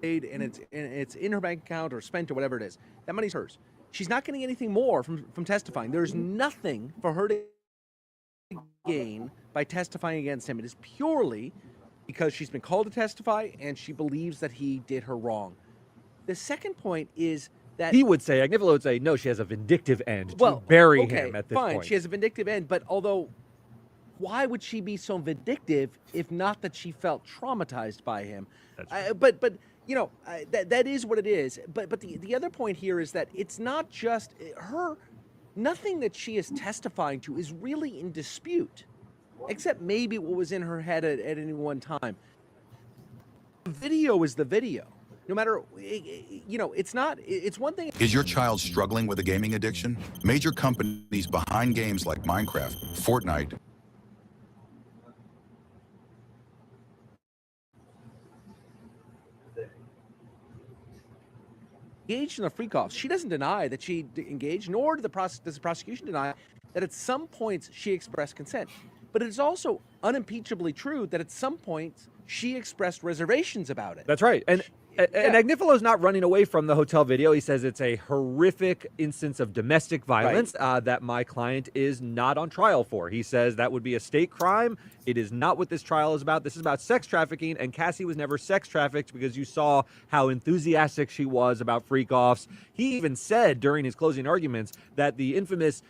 and it's in her bank account or spent or whatever it is. That money's hers. She's not getting anything more from testifying. There's nothing for her to gain by testifying against him. It is purely because she's been called to testify and she believes that he did her wrong. The second point is that he would say, Agnifilo would say, no, she has a vindictive end to bury him at this point. She has a vindictive end, but although, why would she be so vindictive if not that she felt traumatized by him? But you know, that is what it is. But the other point here is that it's not just her. Nothing that she is testifying to is really in dispute, except maybe what was in her head at any one time. The video is the video. No matter, you know, it's not, it's one thing. Is your child struggling with a gaming addiction? Major companies behind games like Minecraft, Fortnite, Engaged in the freak offs. She doesn't deny that she engaged, nor does the prosecution deny that at some points she expressed consent. But it is also unimpeachably true that at some points she expressed reservations about it. That's right. And Agnifalo's not running away from the hotel video. He says it's a horrific instance of domestic violence that my client is not on trial for. He says that would be a state crime. It is not what this trial is about. This is about sex trafficking, and Cassie was never sex trafficked because you saw how enthusiastic she was about freak-offs. He even said during his closing arguments that the infamous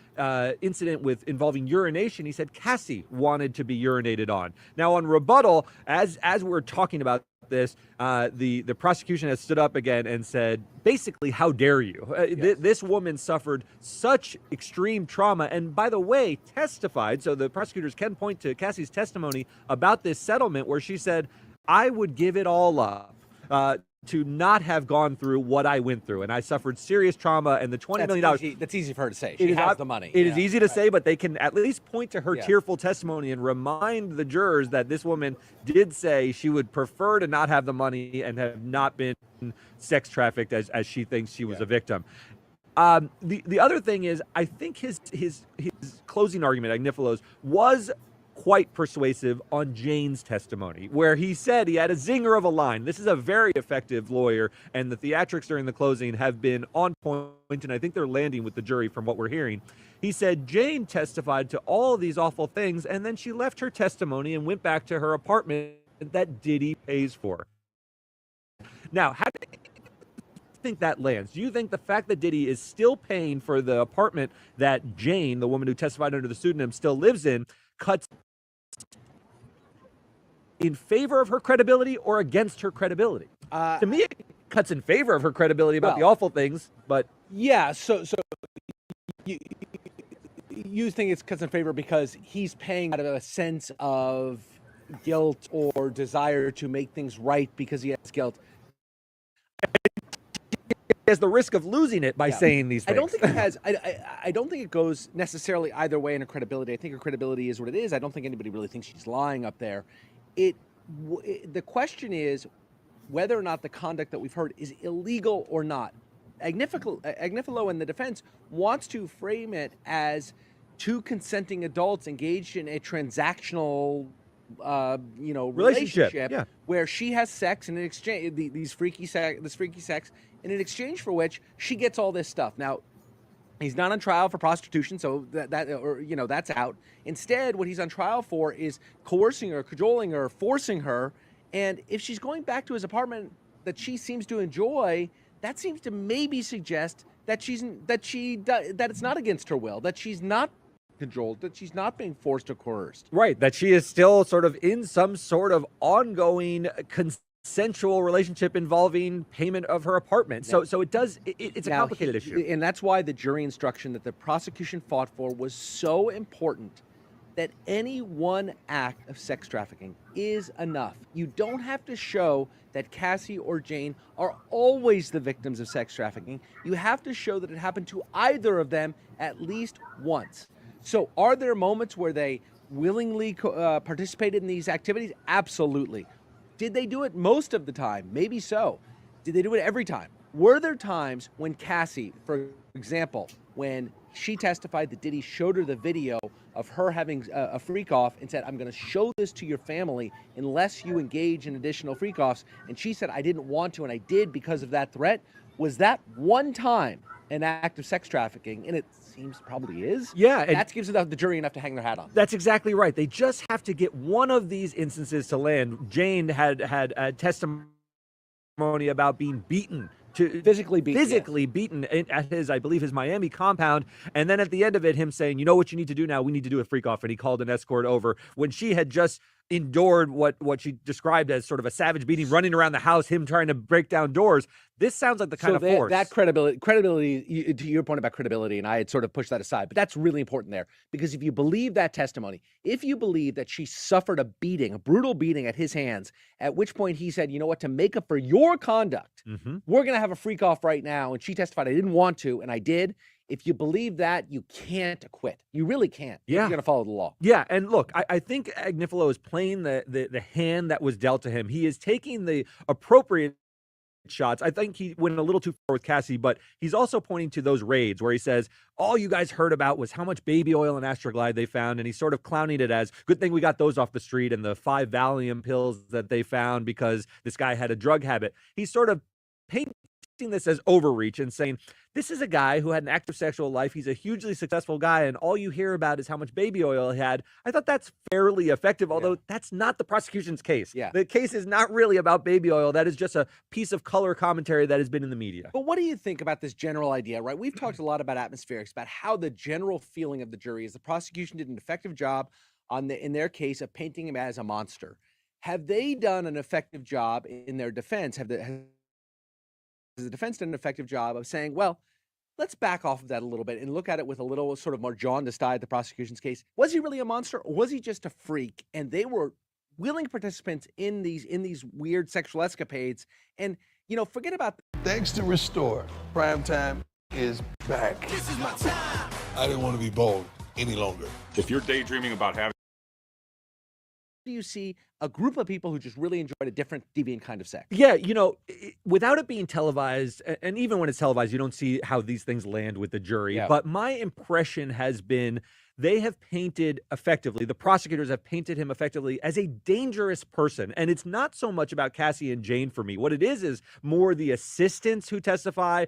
incident involving urination, he said Cassie wanted to be urinated on. Now, on rebuttal, as we're talking about this, the prosecution has stood up again and said, basically, how dare you? This woman suffered such extreme trauma, and by the way, testified, so the prosecutors can point to Cassie's testimony about this settlement where she said, I would give it all up to not have gone through what I went through, and I suffered serious trauma, and the $20 million. That's easy for her to say. She has the money. It is easy to say, but they can at least point to her tearful testimony and remind the jurors that this woman did say she would prefer to not have the money and have not been sex trafficked as she thinks she was a victim. The other thing is, I think his closing argument, Agnifalo's, was quite persuasive on Jane's testimony, where he said he had a zinger of a line. This is a very effective lawyer, and the theatrics during the closing have been on point, and I think they're landing with the jury from what we're hearing. He said Jane testified to all of these awful things, and then she left her testimony and went back to her apartment that Diddy pays for. Now, how do you think that lands? Do you think the fact that Diddy is still paying for the apartment that Jane, the woman who testified under the pseudonym, still lives in, cuts in favor of her credibility or against her credibility? To me, it cuts in favor of her credibility about the awful things, but yeah. So you think it cuts in favor because he's paying out of a sense of guilt or desire to make things right because he has guilt. has the risk of losing it by saying these things. I don't think it has. I don't think it goes necessarily either way in her credibility. I think her credibility is what it is. I don't think anybody really thinks she's lying up there. The question is whether or not the conduct that we've heard is illegal or not. Agnifalo and the defense wants to frame it as two consenting adults engaged in a transactional relationship where she has sex and in exchange this freaky sex, and in exchange for which she gets all this stuff. Now, he's not on trial for prostitution, so that's out. Instead, what he's on trial for is coercing her, cajoling her, forcing her. And if she's going back to his apartment that she seems to enjoy, that seems to maybe suggest that that it's not against her will, that she's not controlled, that she's not being forced or coerced. Right, that she is still sort of in some sort of ongoing consensual relationship involving payment of her apartment. So it's a complicated issue. And that's why the jury instruction that the prosecution fought for was so important, that any one act of sex trafficking is enough. You don't have to show that Cassie or Jane are always the victims of sex trafficking. You have to show that it happened to either of them at least once. So are there moments where they willingly participated in these activities? Absolutely. Did they do it most of the time? Maybe so. Did they do it every time? Were there times when Cassie, for example, when she testified that Diddy showed her the video of her having a freak-off and said, I'm going to show this to your family unless you engage in additional freak-offs, and she said, I didn't want to, and I did because of that threat? Was that one time an act of sex trafficking? And it seems probably is. Yeah. That gives the jury enough to hang their hat on. That's exactly right. They just have to get one of these instances to land. Jane had a testimony about being beaten. Physically beaten at his, I believe, his Miami compound. And then at the end of it, him saying, you know what you need to do now? We need to do a freak off. And he called an escort over when she had just endured what she described as sort of a savage beating, running around the house, him trying to break down doors. This sounds like the kind of force. That credibility, to your point about credibility, and I had sort of pushed that aside, but that's really important there, because if you believe that testimony, if you believe that she suffered a beating, a brutal beating at his hands, at which point he said, you know what, to make up for your conduct, we're going to have a freak off right now. And she testified, I didn't want to, and I did. If you believe that, you can't acquit. You really can't. Yeah. You're going to follow the law. Yeah, and look, I think Agnifilo is playing the hand that was dealt to him. He is taking the appropriate shots. I think he went a little too far with Cassie, but he's also pointing to those raids where he says, all you guys heard about was how much baby oil and Astroglide they found, and he's sort of clowning it as, good thing we got those off the street, and the 5 Valium pills that they found because this guy had a drug habit. He's sort of painting this as overreach and saying, this is a guy who had an active sexual life. He's a hugely successful guy, and all you hear about is how much baby oil he had. I thought that's fairly effective, although that's not the prosecution's case. Yeah. The case is not really about baby oil. That is just a piece of color commentary that has been in the media. But what do you think about this general idea, right? We've talked a lot about atmospherics, about how the general feeling of the jury is the prosecution did an effective job in their case of painting him as a monster. Have they done an effective job in their defense? Has the defense done an effective job of saying, well, let's back off of that a little bit and look at it with a little sort of more jaundiced eye at the prosecution's case? Was he really a monster, or was he just a freak? And they were willing participants in these weird sexual escapades. And, forget about. Thanks to Restore, Primetime is back. This is my time. I didn't want to be bold any longer. If you're daydreaming about having. Do you see a group of people who just really enjoyed a different deviant kind of sex? Yeah, without it being televised, and even when it's televised, you don't see how these things land with the jury. Yeah. But my impression has been they have painted effectively, the prosecutors have painted him effectively as a dangerous person. And it's not so much about Cassie and Jane for me. What it is more the assistants who testify,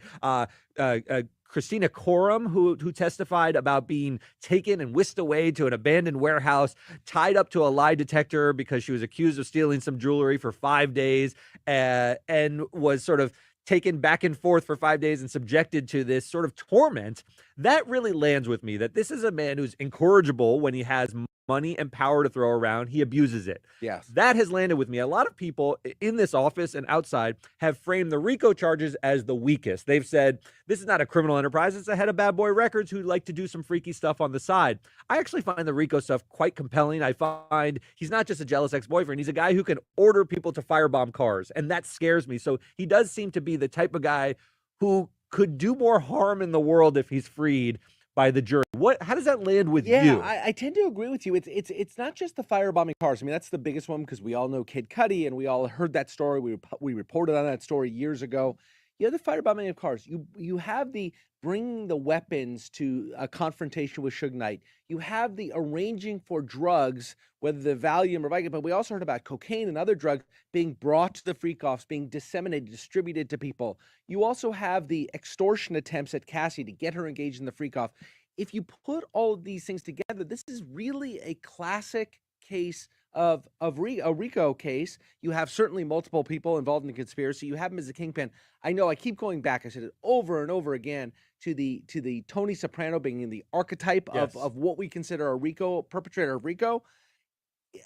Christina Coram, who testified about being taken and whisked away to an abandoned warehouse, tied up to a lie detector because she was accused of stealing some jewelry for 5 days, and was sort of taken back and forth for 5 days and subjected to this sort of torment. That really lands with me, that this is a man who's incorrigible when he has money and power to throw around. He abuses it. Yes. That has landed with me. A lot of people in this office and outside have framed the RICO charges as the weakest. They've said, this is not a criminal enterprise. It's a head of bad boy records who like to do some freaky stuff on the side. I actually find the RICO stuff quite compelling. I find he's not just a jealous ex-boyfriend. He's a guy who can order people to firebomb cars, and that scares me. So he does seem to be the type of guy who could do more harm in the world if he's freed by the jury. How does that land with you? Yeah, I tend to agree with you. It's not just the firebombing cars. I mean, that's the biggest one because we all know Kid Cudi and we all heard that story. We reported on that story years ago. You have the firebombing of cars. You have the bringing the weapons to a confrontation with Suge Knight. You have the arranging for drugs, whether the Valium or Vicodin, but we also heard about cocaine and other drugs being brought to the freak-offs, being disseminated, distributed to people. You also have the extortion attempts at Cassie to get her engaged in the freak-off. If you put all of these things together, this is really a classic case of a RICO case. You have certainly multiple people involved in the conspiracy. You have him as a kingpin. I know I keep going back. I said it over and over again to the Tony Soprano being in the archetype of what we consider a RICO perpetrator of RICO.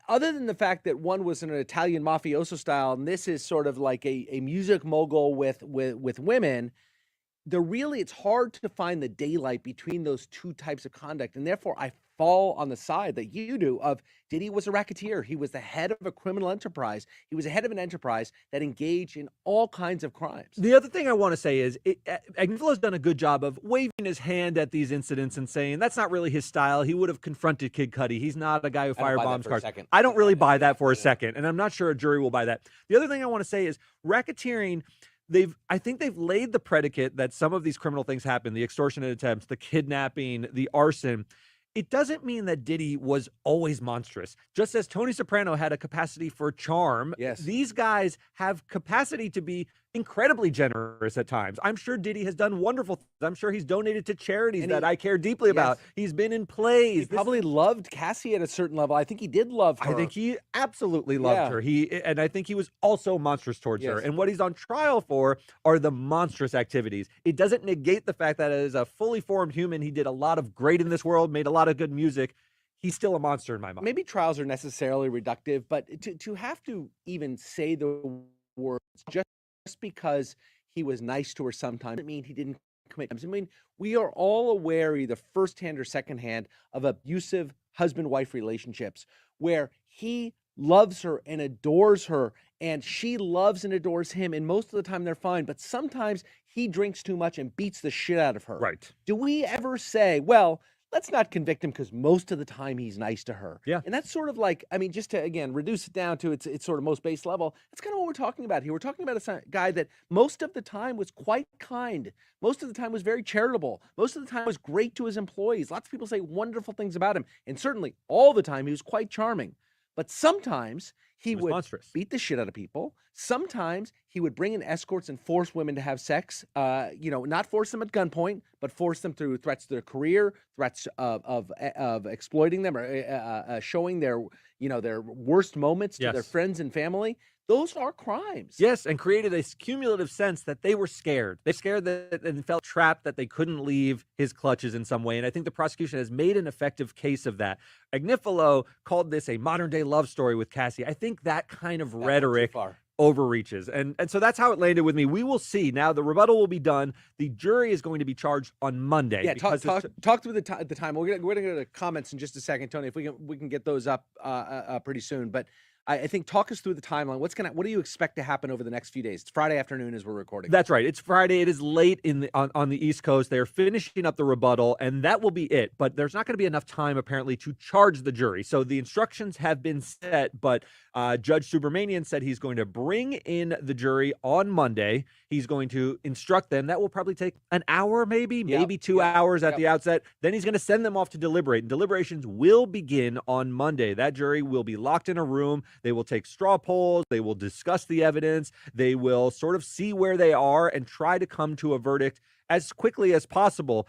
Other than the fact that one was an Italian mafioso style, and this is sort of like a music mogul with women. It's hard to find the daylight between those two types of conduct. And therefore, I fall on the side that you do of Diddy was a racketeer. He was the head of a criminal enterprise. He was the head of an enterprise that engaged in all kinds of crimes. The other thing I want to say is Agnifilo's done a good job of waving his hand at these incidents and saying that's not really his style. He would have confronted Kid Cudi. He's not a guy who firebombs cars. I don't really buy that for a second, and I'm not sure a jury will buy that. The other thing I want to say is racketeering. I think they've laid the predicate that some of these criminal things happen, the extortionate attempts, the kidnapping, the arson. It doesn't mean that Diddy was always monstrous. Just as Tony Soprano had a capacity for charm, these guys have capacity to be incredibly generous at times. I'm sure Diddy has done wonderful things. I'm sure he's donated to charities that I care deeply about. He's been in plays. He probably loved Cassie at a certain level. I think he did love her. I think he absolutely loved her. And I think he was also monstrous towards her. And what he's on trial for are the monstrous activities. It doesn't negate the fact that as a fully formed human, he did a lot of great in this world, made a lot of good music. he's still a monster in my mind. Maybe trials are necessarily reductive, but to have to even say the words just because he was nice to her sometimes doesn't mean he didn't commit crimes. I mean, we are all aware, either firsthand or secondhand, of abusive husband-wife relationships where he loves her and adores her, and she loves and adores him, and most of the time they're fine, but sometimes he drinks too much and beats the shit out of her. Right. Do we ever say, well, let's not convict him because most of the time he's nice to her? Yeah. And that's sort of like, I mean, just to, again, reduce it down to its sort of most base level, that's kind of what we're talking about here. We're talking about a guy that most of the time was quite kind. Most of the time was very charitable. Most of the time was great to his employees. Lots of people say wonderful things about him. And certainly all the time he was quite charming. But sometimes he would monstrous. beat the shit out of people. Sometimes he would bring in escorts and force women to have sex. Not force them at gunpoint, but force them through threats to their career, threats of exploiting them, or showing their worst moments to their friends and family. Those are crimes. Yes, and created a cumulative sense that they were scared. They're scared that and felt trapped, that they couldn't leave his clutches in some way. And I think the prosecution has made an effective case of that. Agnifilo called this a modern-day love story with Cassie. I think that kind of rhetoric overreaches. And so that's how it landed with me. We will see. Now, the rebuttal will be done. The jury is going to be charged on Monday. Yeah, talk through the time. We're going to go to comments in just a second, Tony, if we can get those up pretty soon. But I think talk us through the timeline. What do you expect to happen over the next few days? It's Friday afternoon as we're recording. That's right. It's Friday. It is late on the East Coast. They're finishing up the rebuttal, and that will be it. But there's not going to be enough time, apparently, to charge the jury. So the instructions have been set, but Judge Subramanian said he's going to bring in the jury on Monday. He's going to instruct them. That will probably take an hour, maybe 2 hours at the outset. Then he's going to send them off to deliberate. And deliberations will begin on Monday. That jury will be locked in a room. They will take straw polls. They will discuss the evidence. They will sort of see where they are and try to come to a verdict as quickly as possible.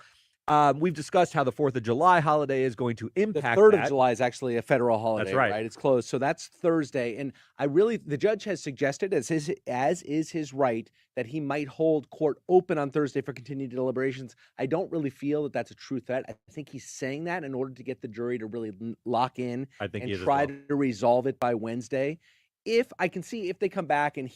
We've discussed how the 4th of July holiday is going to impact the 3rd of July is actually a federal holiday. That's right. It's closed. So that's Thursday. And the judge has suggested, as is his right, that he might hold court open on Thursday for continued deliberations. I don't really feel that that's a true threat. I think he's saying that in order to get the jury to really lock in and try to resolve it by Wednesday. If I can see if they come back and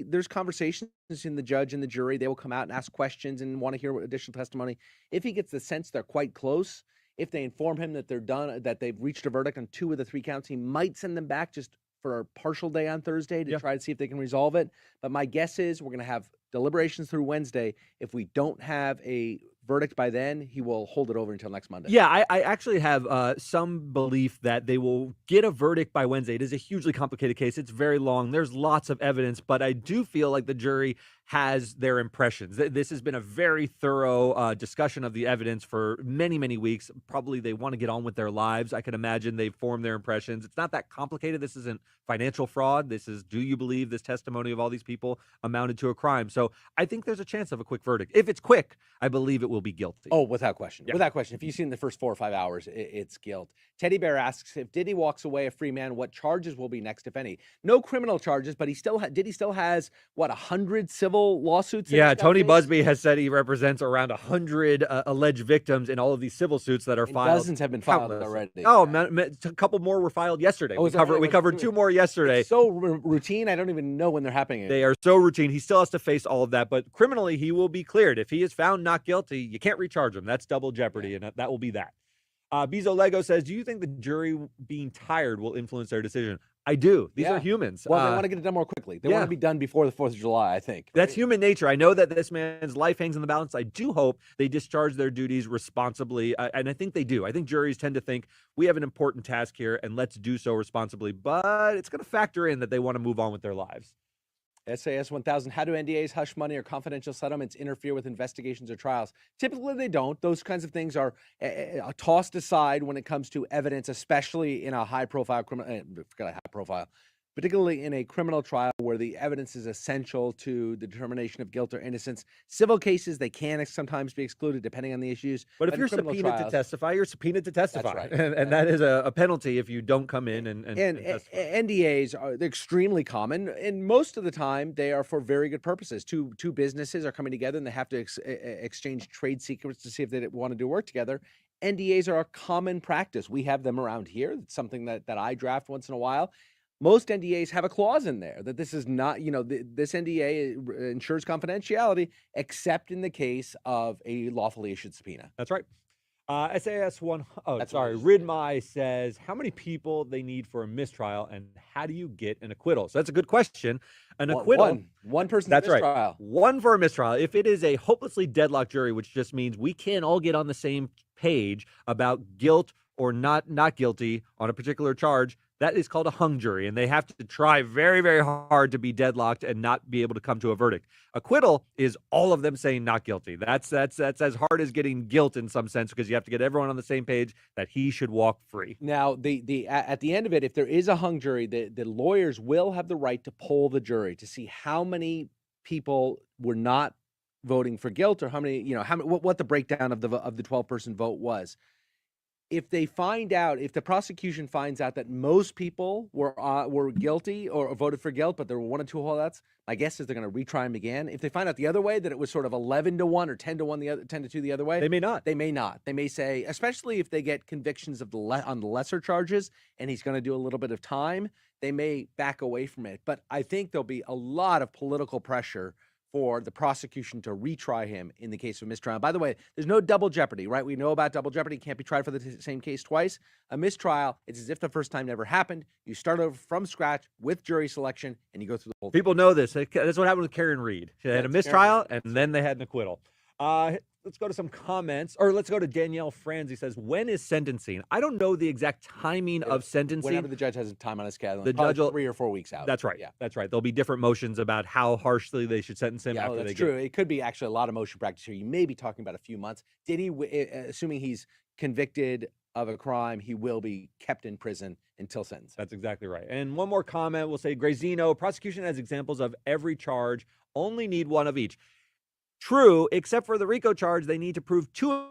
there's conversations in the judge and the jury, they will come out and ask questions and want to hear additional testimony. If he gets the sense they're quite close, if they inform him that they're done, that they've reached a verdict on 2 of the 3 counts, he might send them back just for a partial day on Thursday to try to see if they can resolve it. But my guess is we're going to have deliberations through Wednesday. If we don't have a verdict by then, he will hold it over until next Monday. Yeah, I actually have some belief that they will get a verdict by Wednesday. It is a hugely complicated case. It's very long. There's lots of evidence, but I do feel like the jury has their impressions. This has been a very thorough discussion of the evidence for many, many weeks. Probably they want to get on with their lives. I can imagine they've formed their impressions. It's not that complicated. This isn't financial fraud. This is, do you believe this testimony of all these people amounted to a crime? So I think there's a chance of a quick verdict. If it's quick, I believe it will be guilty. Oh, without question. Yeah. Without question. If you've seen the first 4 or 5 hours, it's guilt. Teddy Bear asks, if Diddy walks away a free man, what charges will be next, if any? No criminal charges, but Diddy still has, 100 civil lawsuits? Yeah, Tony Busby has said he represents around 100 alleged victims in all of these civil suits that are filed. Dozens have been filed already. Oh, a couple more were filed yesterday. We covered 2 more yesterday. It's so routine, I don't even know when they're happening. They are so routine. He still has to face all of that, but criminally, he will be cleared. If he is found not guilty, you can't recharge him. That's double jeopardy, and that will be that. Bezo Lego says, do you think the jury being tired will influence their decision? I do. These are humans. Well, they want to get it done more quickly. They want to be done before the 4th of July, I think. That's human nature. I know that this man's life hangs in the balance. I do hope they discharge their duties responsibly, and I think they do. I think juries tend to think we have an important task here, and let's do so responsibly, but it's going to factor in that they want to move on with their lives. SAS 1000, how do NDAs, hush money, or confidential settlements interfere with investigations or trials? Typically, they don't. Those kinds of things are tossed aside when it comes to evidence, especially in a high-profile criminal, particularly in a criminal trial where the evidence is essential to the determination of guilt or innocence. Civil cases, they can sometimes be excluded depending on the issues. But if you're subpoenaed to testify, you're subpoenaed to testify. That's right. And that is a penalty if you don't come in and testify. NDAs are extremely common, and most of the time they are for very good purposes. Two businesses are coming together and they have to exchange trade secrets to see if they want to do work together. NDAs are a common practice. We have them around here. It's something that I draft once in a while. Most NDAs have a clause in there that this is not, this NDA ensures confidentiality, except in the case of a lawfully issued subpoena. That's right. SAS one. Oh, That's sorry. Ridmai says how many people they need for a mistrial, and how do you get an acquittal? So that's a good question. An acquittal. One person's That's mistrial. right. One for a mistrial. If it is a hopelessly deadlocked jury, which just means we can't all get on the same page about guilt or not guilty on a particular charge, that is called a hung jury, and they have to try very, very hard to be deadlocked and not be able to come to a verdict. Acquittal is all of them saying not guilty. That's as hard as getting guilt in some sense, because you have to get everyone on the same page that he should walk free. Now, at the end of it, if there is a hung jury, the lawyers will have the right to poll the jury to see how many people were not voting for guilt, or how many, what the breakdown of the 12-person vote was. If they find out, if the prosecution finds out that most people were guilty or voted for guilt, but there were 1 or 2 holdouts, my guess is they're going to retry them again. If they find out the other way, that it was sort of 11-1 or 10-1, 10-2 the other way, they may not. They may not. They may say, especially if they get convictions of on the lesser charges, and he's going to do a little bit of time, they may back away from it. But I think there'll be a lot of political pressure for the prosecution to retry him in the case of mistrial. By the way, there's no double jeopardy, right? We know about double jeopardy. Can't be tried for the same case twice. A mistrial, it's as if the first time never happened. You start over from scratch with jury selection, and you go through the whole thing. People know this. That's what happened with Karen Reed. She had a mistrial, and then they had an acquittal. Let's go to some comments, or let's go to Danielle Franz. He says, when is sentencing? I don't know the exact timing of sentencing. Whenever the judge has time on his calendar, the judge will, 3 or 4 weeks out. That's right. Yeah, that's right. There'll be different motions about how harshly they should sentence him. Yeah, after that's they true. It could be actually a lot of motion practice here. You may be talking about a few months. Diddy, assuming he's convicted of a crime, he will be kept in prison until sentence. That's exactly right. And one more comment, we'll say Grazino, prosecution has examples of every charge, only need one of each. True, except for the RICO charge, they need to prove 2.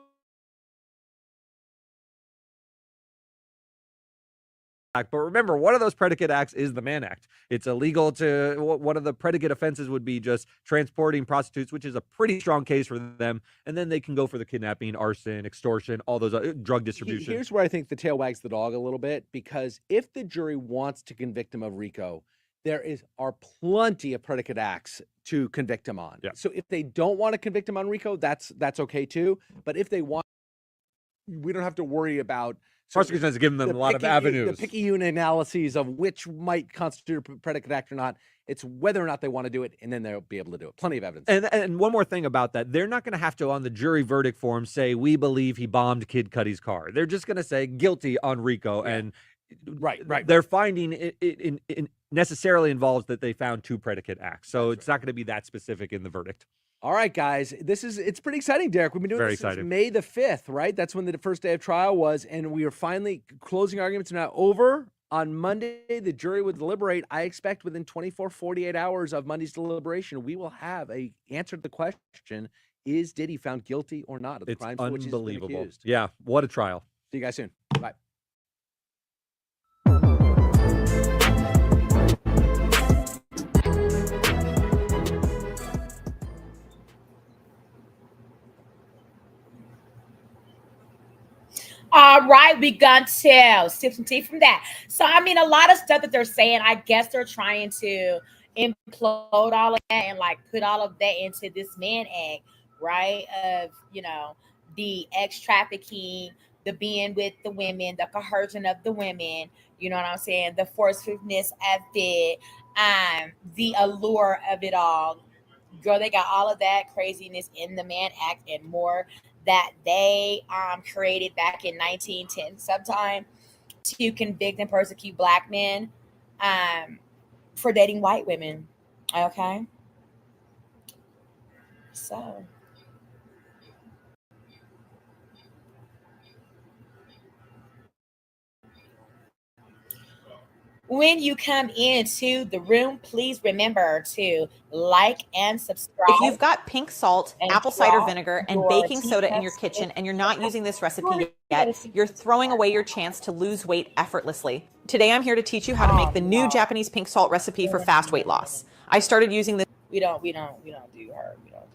But remember, one of those predicate acts is the Mann Act. It's illegal to, one of the predicate offenses would be just transporting prostitutes, which is a pretty strong case for them. And then they can go for the kidnapping, arson, extortion, all those drug distribution. Here's where I think the tail wags the dog a little bit, because if the jury wants to convict him of RICO, there are plenty of predicate acts to convict him on. Yeah. So if they don't want to convict him on RICO, that's okay too. But if they want, we don't have to worry about. Prosecution has given them a lot of avenues. The picky unit analyses of which might constitute a predicate act or not. It's whether or not they want to do it, and then they'll be able to do it. Plenty of evidence. And one more thing about that, they're not going to have to, on the jury verdict form, say, we believe he bombed Kid Cudi's car. They're just going to say guilty on RICO. Yeah. And right. Their finding it necessarily involves that they found 2 predicate acts. So it's not going to be that specific in the verdict. All right, guys, it's pretty exciting, Derek. We've been doing this since May the 5th, right? That's when the first day of trial was, and we are finally, closing arguments are now over. On Monday, the jury would deliberate. I expect within 24, 48 hours of Monday's deliberation, we will have an answer to the question, is Diddy found guilty or not of the crime for which he's been accused? Yeah, what a trial. See you guys soon. Bye. All right, we got to sip some tea from that. So, I mean, a lot of stuff that they're saying, I guess they're trying to implode all of that and like put all of that into this Mann Act, right? Of, the trafficking, the being with the women, the coercion of the women, you know what I'm saying? The forcefulness of it, the allure of it all. Girl, they got all of that craziness in the Mann Act and more that they created back in 1910 sometime to convict and persecute Black men for dating white women. Okay? So. When you come into the room, please remember to like and subscribe. If you've got pink salt, apple cider vinegar, and baking soda in your kitchen and you're not using this recipe yet, you're throwing away your chance to lose weight effortlessly. Today, I'm here to teach you how to make the new Japanese pink salt recipe for fast weight loss. I started using this. We don't do her. We don't do her, y'all.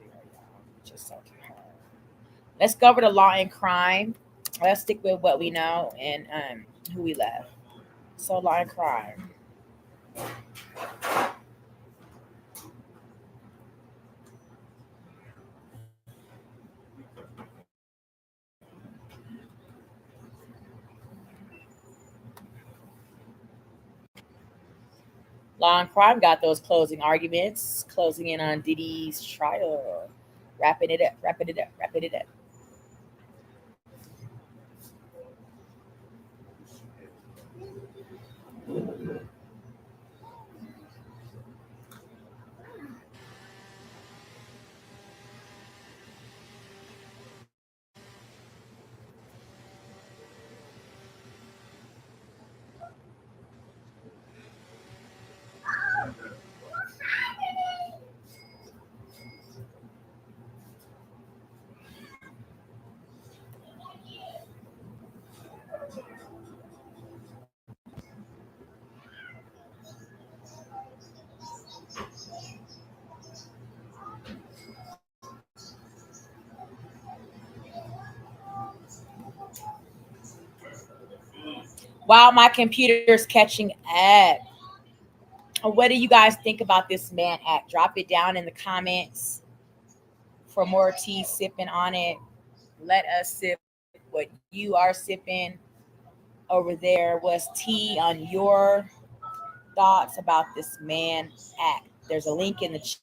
Just don't do her. Let's go over to law and crime. let's stick with what we know and who we love. So Law and Crime. Law and Crime got those closing arguments, closing in on Diddy's trial. Wrapping it up, wrapping it up, wrapping it up. While my computer's catching up, what do you guys think about this Mann Act? Drop it down in the comments for more tea sipping on it. Let us sip what you are sipping over there. What's tea on your thoughts about this Mann Act? There's a link in the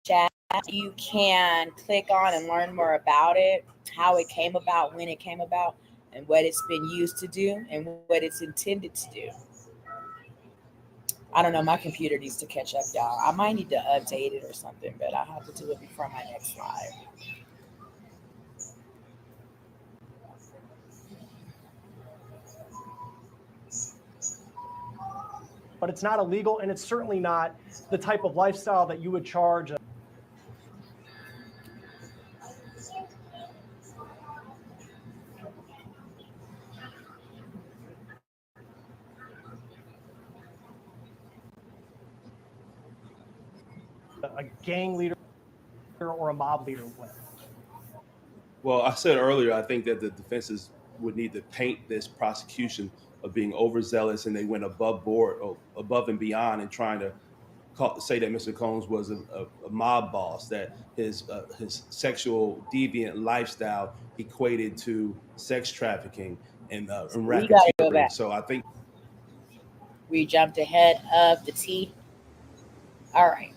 chat. You can click on and learn more about it, how it came about, when it came about, and what it's been used to do and what it's intended to do. I don't know. My computer needs to catch up, y'all. I might need to update it or something, but I'll have to do it before my next live. But it's not illegal, and it's certainly not the type of lifestyle that you would charge a gang leader or a mob leader with. Well, I said earlier, I think that the defenses would need to paint this prosecution of being overzealous, and they went above and beyond in trying to say that Mr. Combs was a mob boss, that his sexual deviant lifestyle equated to sex trafficking and racketeering. So I think we jumped ahead of the tea. All right.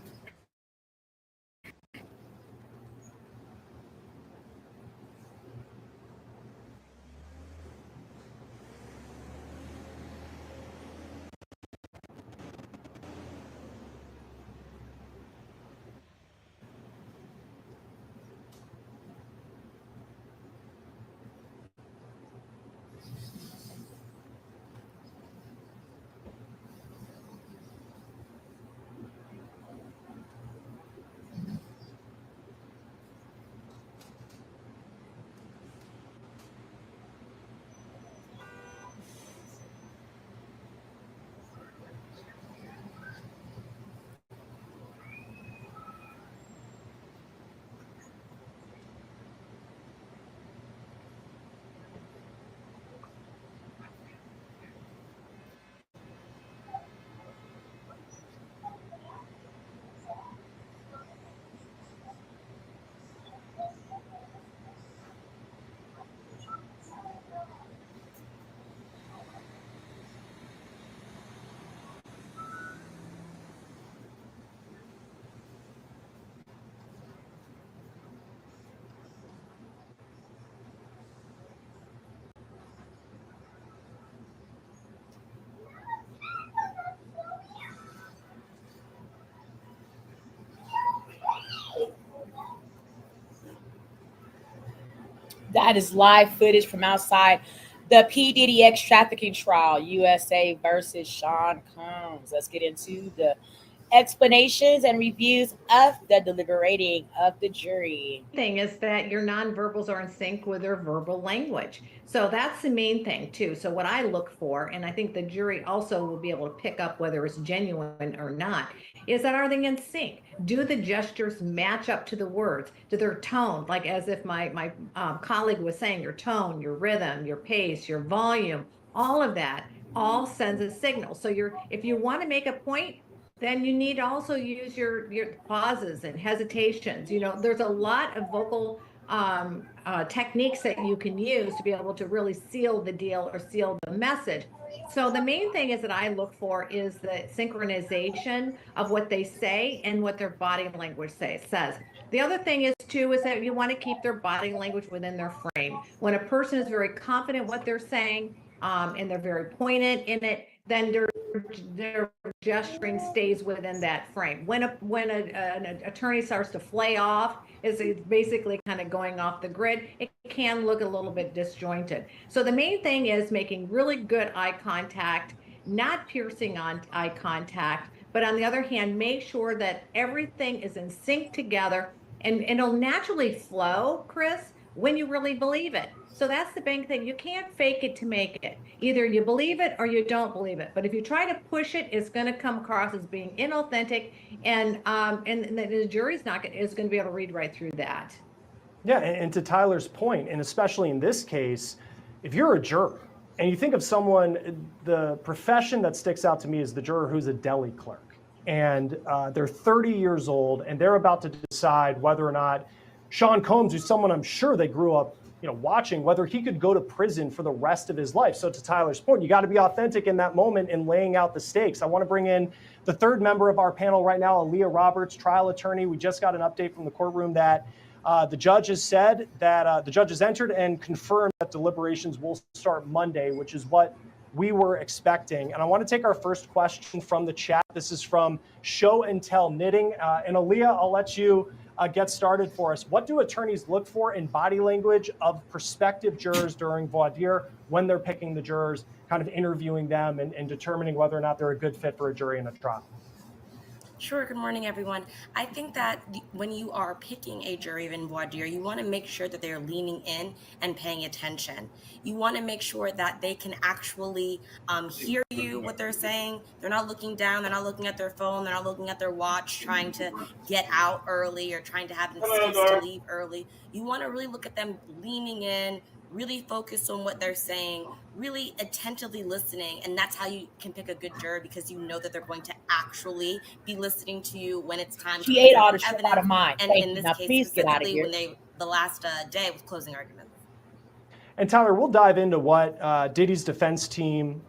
That is live footage from outside the P. Diddy X trafficking trial, USA versus Sean Combs. Let's get into the explanations and reviews of the deliberating of the jury. Thing is that your nonverbals are in sync with their verbal language. So that's the main thing too. So what I look for, and I think the jury also will be able to pick up whether it's genuine or not, is that are they in sync? Do the gestures match up to the words, to their tone? Like as if my colleague was saying, your tone, your rhythm, your pace, your volume, all of that all sends a signal. So if you want to make a point, then you need to also use your pauses and hesitations. There's a lot of vocal techniques that you can use to be able to really seal the deal or seal the message. So the main thing is that I look for is the synchronization of what they say and what their body language says. The other thing is that you want to keep their body language within their frame. When a person is very confident what they're saying, and they're very pointed in it, then their gesturing stays within that frame. When an attorney starts to flay off, it's basically kind of going off the grid, it can look a little bit disjointed. So the main thing is making really good eye contact, not piercing on eye contact, but on the other hand, make sure that everything is in sync together, and it'll naturally flow, Chris, when you really believe it. So that's the big thing. You can't fake it to make it. Either you believe it or you don't believe it. But if you try to push it, it's going to come across as being inauthentic, and the jury's is going to be able to read right through that. Yeah, and to Tyler's point, and especially in this case, if you're a juror and you think of someone, the profession that sticks out to me is the juror who's a deli clerk, and they're 30 years old, and they're about to decide whether or not Sean Combs, who's someone I'm sure they grew up watching, whether he could go to prison for the rest of his life. So to Tyler's point, you got to be authentic in that moment in laying out the stakes. I want to bring in the third member of our panel right now, Aaliyah Roberts, trial attorney. We just got an update from the courtroom that the judge has said that the judge has entered and confirmed that deliberations will start Monday, which is what we were expecting. And I want to take our first question from the chat. This is from Show and Tell Knitting. And Aaliyah, I'll let you get started for us. What do attorneys look for in body language of prospective jurors during voir dire when they're picking the jurors, kind of interviewing them and determining whether or not they're a good fit for a jury in a trial? Sure. Good morning, everyone. I think that when you are picking a jury in voir dire, you want to make sure that they're leaning in and paying attention. You want to make sure that they can actually hear you, what they're saying. They're not looking down. They're not looking at their phone. They're not looking at their watch, trying to get out early or trying to have an excuse to leave early. You want to really look at them leaning in, really focus on what they're saying, really attentively listening, and that's how you can pick a good juror, because you know that they're going to actually be listening to you when it's time She to ate all the present shit out of mine. and Thank in you. this Now case please get out of specifically here. when the last day was closing arguments. And Tyler, we'll dive into what Diddy's defense team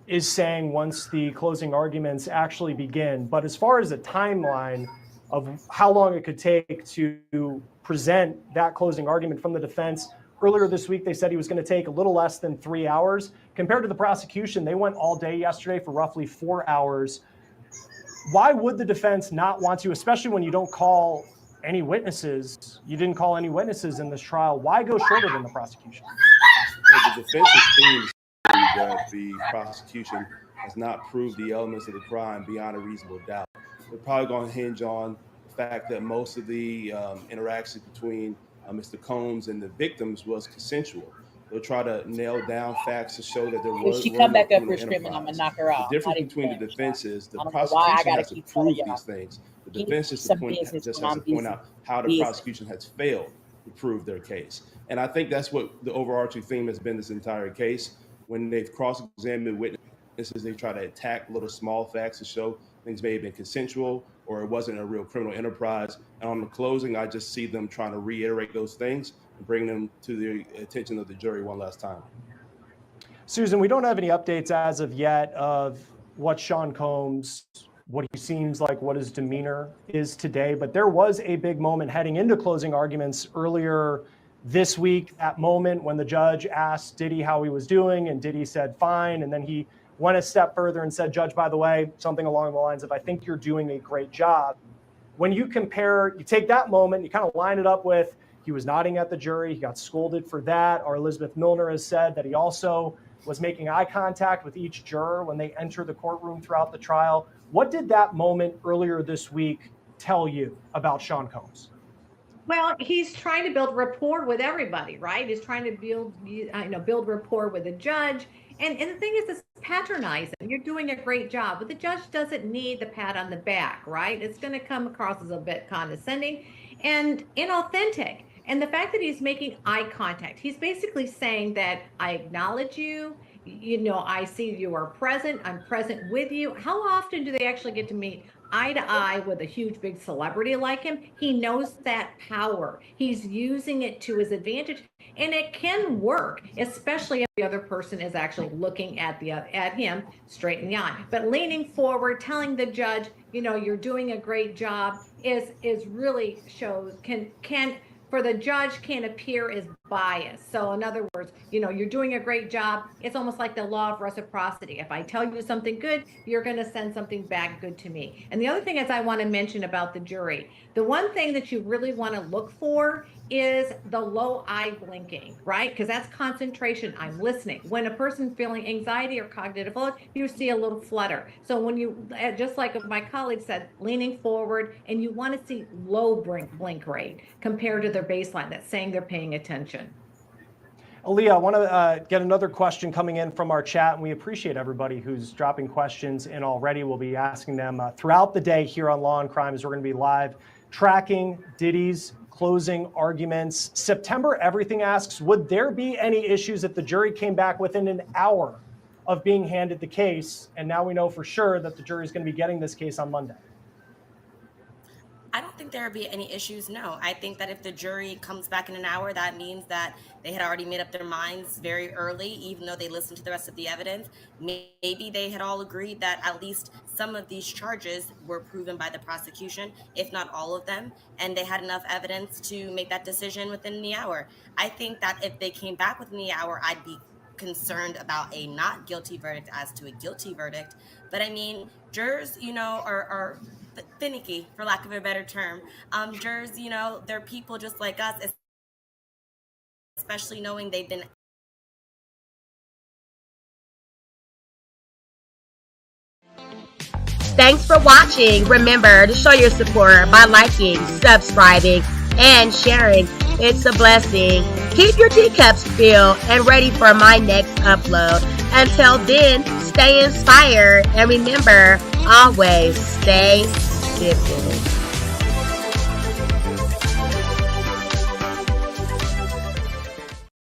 is saying once the closing arguments actually begin. But as far as a timeline of how long it could take to present that closing argument from the defense, earlier this week they said he was going to take a little less than 3 hours. Compared to the prosecution, they went all day yesterday for roughly 4 hours. Why would the defense not want to, especially when you don't call any witnesses? You didn't call any witnesses in this trial. Why go shorter than the prosecution? Well, the defense's team is that the prosecution has not proved the elements of the crime beyond a reasonable doubt. They're probably going to hinge on the fact that most of the interactions between Mr. Combs and the victims was consensual. They'll try to nail down facts to show that there was. If she come back up for screaming, I'm gonna knock her out. The difference between the defense is the I don't know why I prosecution gotta has to keep prove telling y'all. these things. The Keep defense just some has business to when I'm point out how the busy. prosecution has failed to prove their case. And I think that's what the overarching theme has been this entire case. When they've cross-examined witnesses, they try to attack little small facts to show things may have been consensual or it wasn't a real criminal enterprise. And on the closing, I just see them trying to reiterate those things and bring them to the attention of the jury one last time. Susan, we don't have any updates as of yet of what Sean Combs, what he seems like, what his demeanor is today, but there was a big moment heading into closing arguments earlier this week, that moment when the judge asked Diddy how he was doing, and Diddy said fine, and then he went a step further and said, Judge, by the way, something along the lines of, I think you're doing a great job. When you compare, you take that moment, you kind of line it up with, he He was nodding at the jury. He got scolded for that. Our Elizabeth Milner has said that he also was making eye contact with each juror when they enter the courtroom throughout the trial. What did that moment earlier this week tell you about Sean Combs? Well, he's trying to build rapport with everybody, right? He's trying to build rapport with the judge. And the thing is, it's patronizing. You're doing a great job, but the judge doesn't need the pat on the back, right? It's going to come across as a bit condescending and inauthentic. And the fact that he's making eye contact, he's basically saying that I acknowledge you. I see you are present. I'm present with you. How often do they actually get to meet eye to eye with a huge big celebrity like him? He knows that power. He's using it to his advantage, and it can work, especially if the other person is actually looking at him straight in the eye. But leaning forward, telling the judge, you're doing a great job, is really shows can for the judge can appear as biased. So in other words, you're doing a great job. It's almost like the law of reciprocity. If I tell you something good, you're going to send something back good to me. And the other thing is I want to mention about the jury, the one thing that you really want to look for is the low eye blinking, right? Because that's concentration. I'm listening. When a person's feeling anxiety or cognitive load, you see a little flutter. So when you, just like my colleague said, leaning forward, and you want to see low blink rate compared to their baseline, that's saying they're paying attention. Aaliyah, I want to get another question coming in from our chat, and we appreciate everybody who's dropping questions in already. We'll be asking them throughout the day here on Law and Crime, as we're going to be live tracking Diddy's closing arguments. September Everything asks, would there be any issues if the jury came back within an hour of being handed the case? And now we know for sure that the jury is going to be getting this case on Monday. I don't think there would be any issues, no. I think that if the jury comes back in an hour, that means that they had already made up their minds very early, even though they listened to the rest of the evidence. Maybe they had all agreed that at least some of these charges were proven by the prosecution, if not all of them, and they had enough evidence to make that decision within the hour. I think that if they came back within the hour, I'd be concerned about a not guilty verdict as to a guilty verdict. But I mean, jurors, are finicky, for lack of a better term. Jurors, they're people just like us, especially knowing they've been. Thanks for watching. Remember to show your support by liking, subscribing, and sharing. It's a blessing. Keep your teacups filled and ready for my next upload. Until then, stay inspired and remember, always stay dipping.